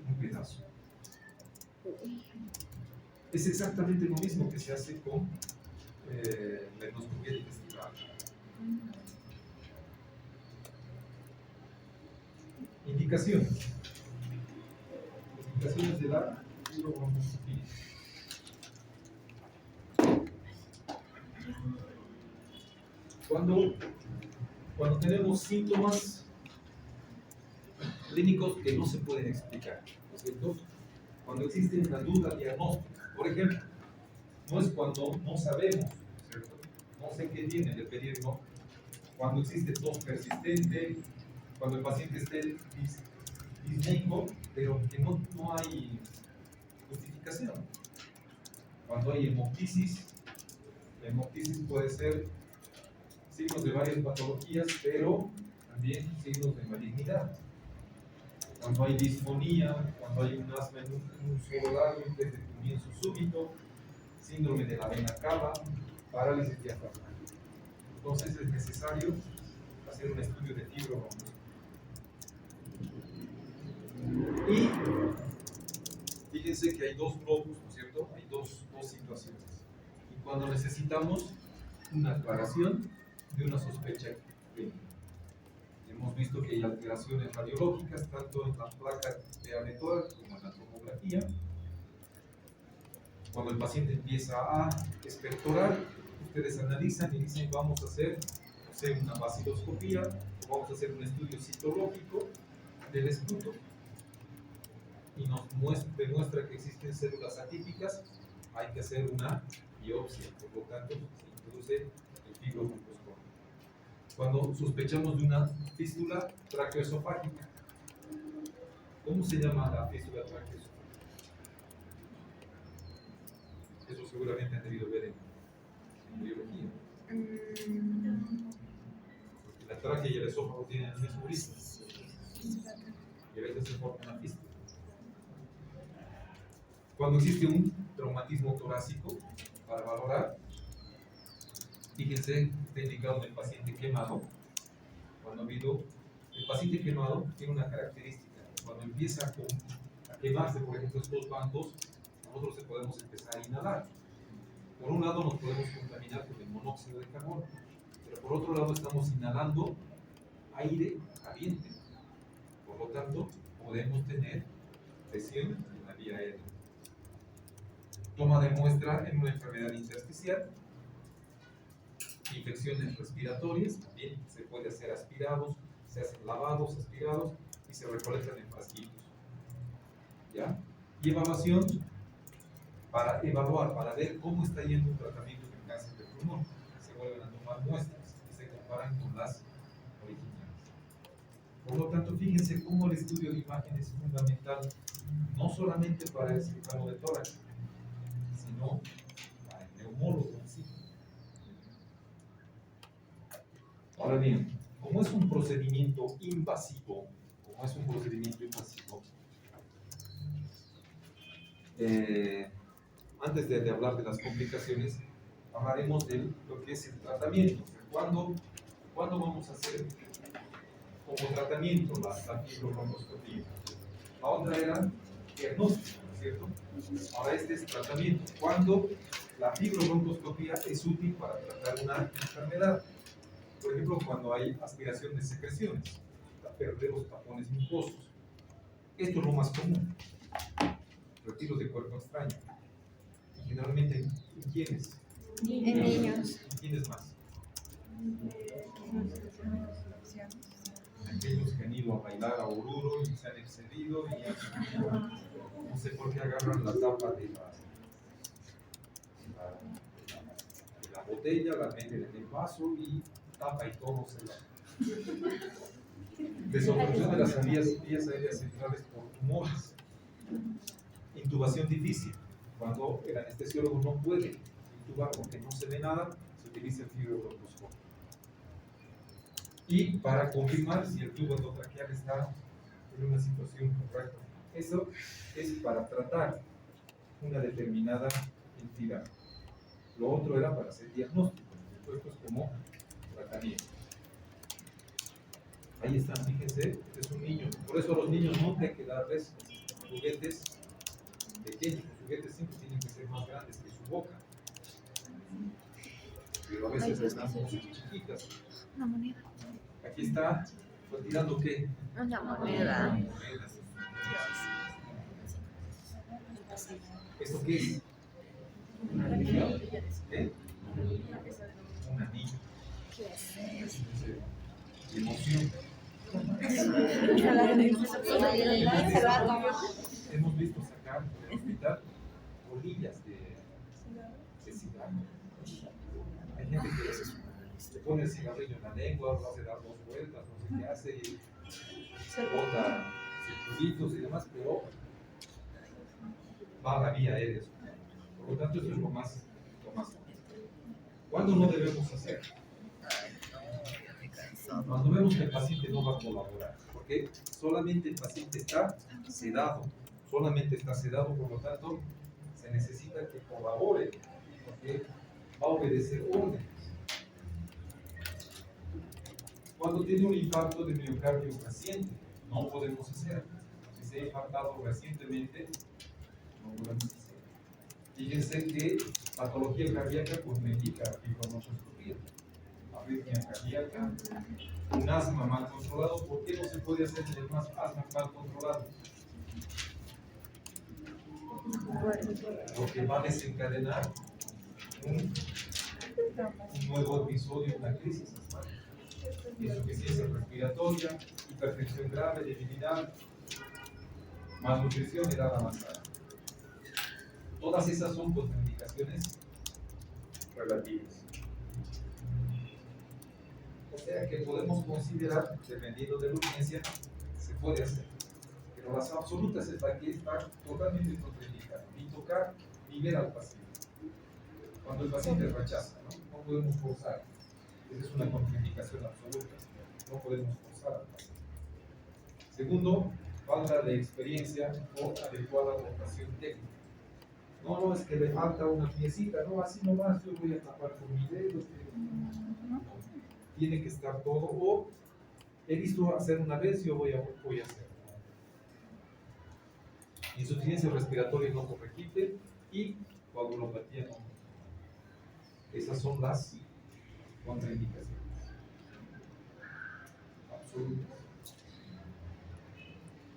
S1: un pedazo. Es exactamente lo mismo que se hace con la endoscopia digestiva. Indicaciones. Indicaciones de la fibrobroncoscopía. Cuando tenemos síntomas clínicos que no se pueden explicar, ¿no es cierto? Cuando existe una duda diagnóstica, por ejemplo, no es cuando no sabemos, ¿no es cierto? No sé qué tiene de pedir, ¿no? Cuando existe tos persistente, cuando el paciente esté disneico, pero que no hay justificación. Cuando hay hemoptisis, la hemoptisis puede ser signos de varias patologías, pero también signos de malignidad. Cuando hay disfonía, cuando hay un asma en un solo lado desde el comienzo súbito, síndrome de la vena cava, parálisis diafragmática. Entonces es necesario hacer un estudio de fibrobroncoscopia. Y fíjense que hay dos globos, ¿no es cierto? Hay dos situaciones. Y cuando necesitamos una aclaración de una sospecha clínica. Hemos visto que hay alteraciones radiológicas tanto en la placa de Ametora como en la tomografía. Cuando el paciente empieza a expectorar, ustedes analizan y dicen vamos a hacer una vaciloscopía, vamos a hacer un estudio citológico del esputo y nos demuestra que existen células atípicas, hay que hacer una biopsia, por lo tanto se introduce el fibrobroncoscopio. Cuando sospechamos de una fístula traqueoesofágica, ¿cómo se llama la fístula traqueoesofágica? Eso seguramente han debido ver en biología. Porque la tráquea y el esófago tienen el mismo origen. Y a veces se forma una fístula. Cuando existe un traumatismo torácico, para valorar, fíjense, está indicado en el paciente quemado. Cuando ha habido, el paciente quemado tiene una característica. Cuando empieza a quemarse, por ejemplo, estos bancos, nosotros podemos empezar a inhalar. Por un lado nos podemos contaminar con el monóxido de carbono, pero por otro lado estamos inhalando aire caliente. Por lo tanto, podemos tener presión en la vía aérea. Toma de muestra en una enfermedad intersticial. Infecciones respiratorias, también se puede hacer aspirados, se hacen lavados, aspirados y se recolectan en frasquitos. ¿Ya? Y evaluación, para evaluar, para ver cómo está yendo un tratamiento de cáncer de pulmón. Se vuelven a tomar muestras y se comparan con las originales. Por lo tanto, fíjense cómo el estudio de imagen es fundamental, no solamente para el cirujano de tórax, sino para el neumólogo en sí. Ahora bien, como es un procedimiento invasivo, antes de hablar de las complicaciones, hablaremos de lo que es el tratamiento. ¿Cuándo vamos a hacer como tratamiento la fibrobroncoscopía? La otra era diagnóstico, ¿no es cierto? Ahora este es tratamiento. ¿Cuándo la fibrobroncoscopía es útil para tratar una enfermedad? Por ejemplo, cuando hay aspiración de secreciones, perder los tapones mucosos. Esto es lo más común. Retiros de cuerpo extraño. Y generalmente, ¿en quiénes?
S3: En niños.
S1: ¿En quiénes más? Aquellos que han ido a bailar a Oruro y se han excedido y no sé por qué agarran la tapa de la botella, la meten en el vaso y tapa y todo se va. Desobstrucción de las vías aéreas centrales por tumores. Intubación difícil. Cuando el anestesiólogo no puede intubar porque no se ve nada, se utiliza el fibrobroncoscopio. Y para confirmar si el tubo endotraqueal está en una situación correcta. Eso es para tratar una determinada entidad. Lo otro era para hacer diagnóstico. Esto es como tratamiento. Ahí están, fíjense, este es un niño. Por eso a los niños no hay que darles juguetes pequeños, juguetes siempre tienen que ser más grandes que su boca. Pero a veces les dan cosas chiquitas.
S3: Una moneda.
S1: Aquí está, pues tirando qué?
S3: Una moneda.
S1: Monedas. ¿Esto qué es? Un anillo. ¿Qué? Un anillo.
S3: ¿Qué es?
S1: Emoción. Hemos visto sacar del hospital bolillas de cigarro. Hay gente que se pone el cigarrillo en la lengua, lo hace dar 2 vueltas, no sé qué hace, y se bota circulitos y demás, pero va a la vía aérea. Por lo tanto, eso es lo más. ¿Cuándo no debemos hacer? Cuando vemos que el paciente no va a colaborar, porque solamente el paciente está sedado, por lo tanto, se necesita que colabore, porque va a obedecer órdenes. Cuando tiene un infarto de miocardio reciente, no podemos hacer. Si se ha infartado recientemente, no podemos hacer. Fíjense que patología cardíaca pues me indica fibronoscopía, arritmia cardíaca, un asma mal controlado. ¿Por qué no se puede hacer el asma mal controlado? Porque va a desencadenar un nuevo episodio, una crisis asmática. Insuficiencia respiratoria, hipertensión grave, debilidad, malnutrición, edad avanzada. Todas esas son contraindicaciones relativas. O sea que podemos considerar, dependiendo de la urgencia, se puede hacer. Pero las absolutas es la que está totalmente contraindicada. Ni tocar ni ver al paciente. Cuando el paciente rechaza, no podemos forzar. Esa es una contraindicación absoluta. No podemos forzar al paciente. Segundo, falta de experiencia o adecuada dotación técnica. No, es que le falta una piecita, no, así nomás yo voy a tapar con mi dedo. Tiene que estar todo, o he visto hacer una vez, yo voy a hacer. Insuficiencia respiratoria no corregible y coagulopatía no. Esas son las contraindicaciones absolutas.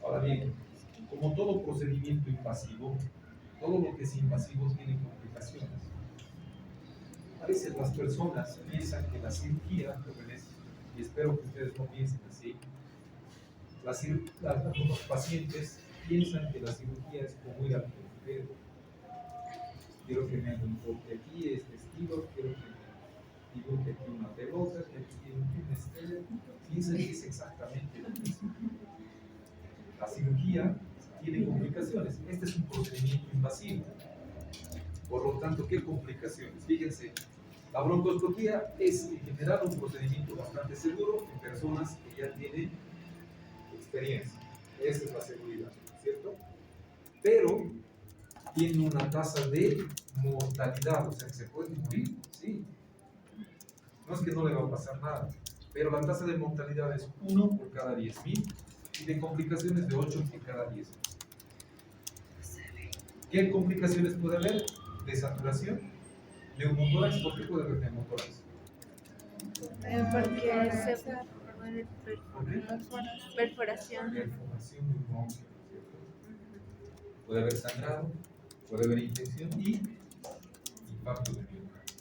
S1: Ahora bien, como todo procedimiento invasivo, todo lo que es invasivo tiene complicaciones. A veces las personas piensan que la cirugía, y espero que ustedes no piensen así, algunos pacientes piensan que la cirugía es como ir al peluquero. Quiero que me hagan un corte aquí, este estilo, quiero que me dibuje aquí una pelota, que aquí un estrella. Piensan que es exactamente lo mismo. La cirugía tiene complicaciones. Este es un procedimiento invasivo. Por lo tanto, ¿qué complicaciones? Fíjense, la broncoscopía es en general un procedimiento bastante seguro en personas que ya tienen experiencia. Esa es la seguridad, ¿cierto? Pero tiene una tasa de mortalidad, o sea que se puede morir, sí. No es que no le va a pasar nada, pero la tasa de mortalidad es 1 por cada 10.000 y de complicaciones de 8 por cada 10.000. ¿Qué complicaciones puede haber? Desaturación, neumotórax. ¿Por qué puede haber neumotórax?
S3: Porque se perforación.
S1: Perforación de un bronquio, ¿cierto? Puede haber sangrado, puede haber infección y infarto de miocardio.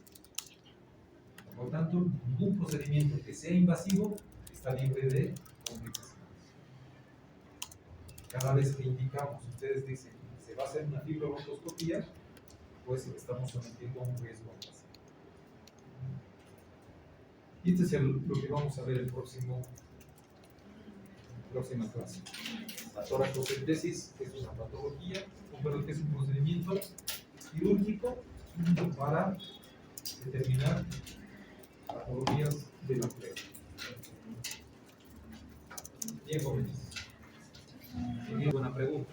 S1: Por lo tanto, ningún procedimiento que sea invasivo está libre de complicaciones. Cada vez que indicamos, ustedes dicen, se va a hacer una fibrobroncoscopía, pues estamos sometiendo a un riesgo al paciente. Y este es lo que vamos a ver en próxima clase. La toracocentesis es una patología, que es un procedimiento quirúrgico para determinar patologías de la pleura. Bien, jóvenes. Muy buena pregunta.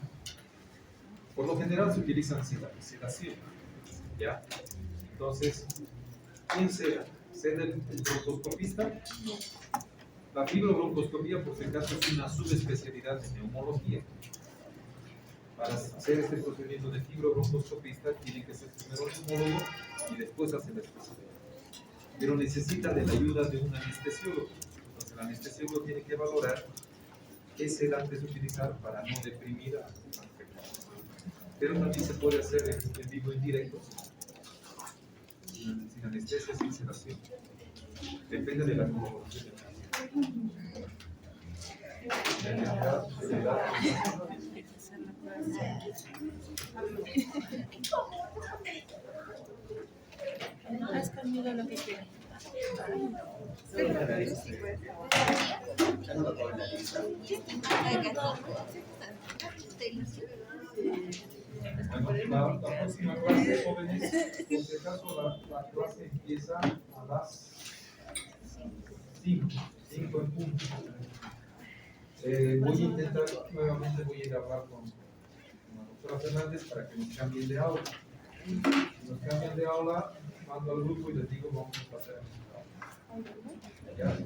S1: Por lo general se utilizan sedación, ¿ya? Entonces, ¿quién seda? ¿Seda el broncoscopista? No. La fibrobroncoscopía, por si acaso, es una subespecialidad de neumología. Para hacer este procedimiento de fibrobroncoscopista tiene que ser primero el neumólogo y después hacer la especialidad. Pero necesita de la ayuda de un anestesiólogo. Entonces el anestesiólogo tiene que valorar qué sedantes utilizar para no deprimir al afectado. Pero también se puede hacer en vivo indirecto, sin anestesia, sin sedación. Depende de la colaboración del
S6: Haz conmigo lo que quieras.
S5: Ya no lo puedo analizar.
S1: Bueno, la próxima clase, jóvenes, por si acaso la clase empieza a las 5 en punto. Voy a intentar, nuevamente voy a ir a hablar con la doctora Fernández para que nos cambien de aula. Si nos cambian de aula, mando al grupo y les digo vamos a pasar a ¿ya?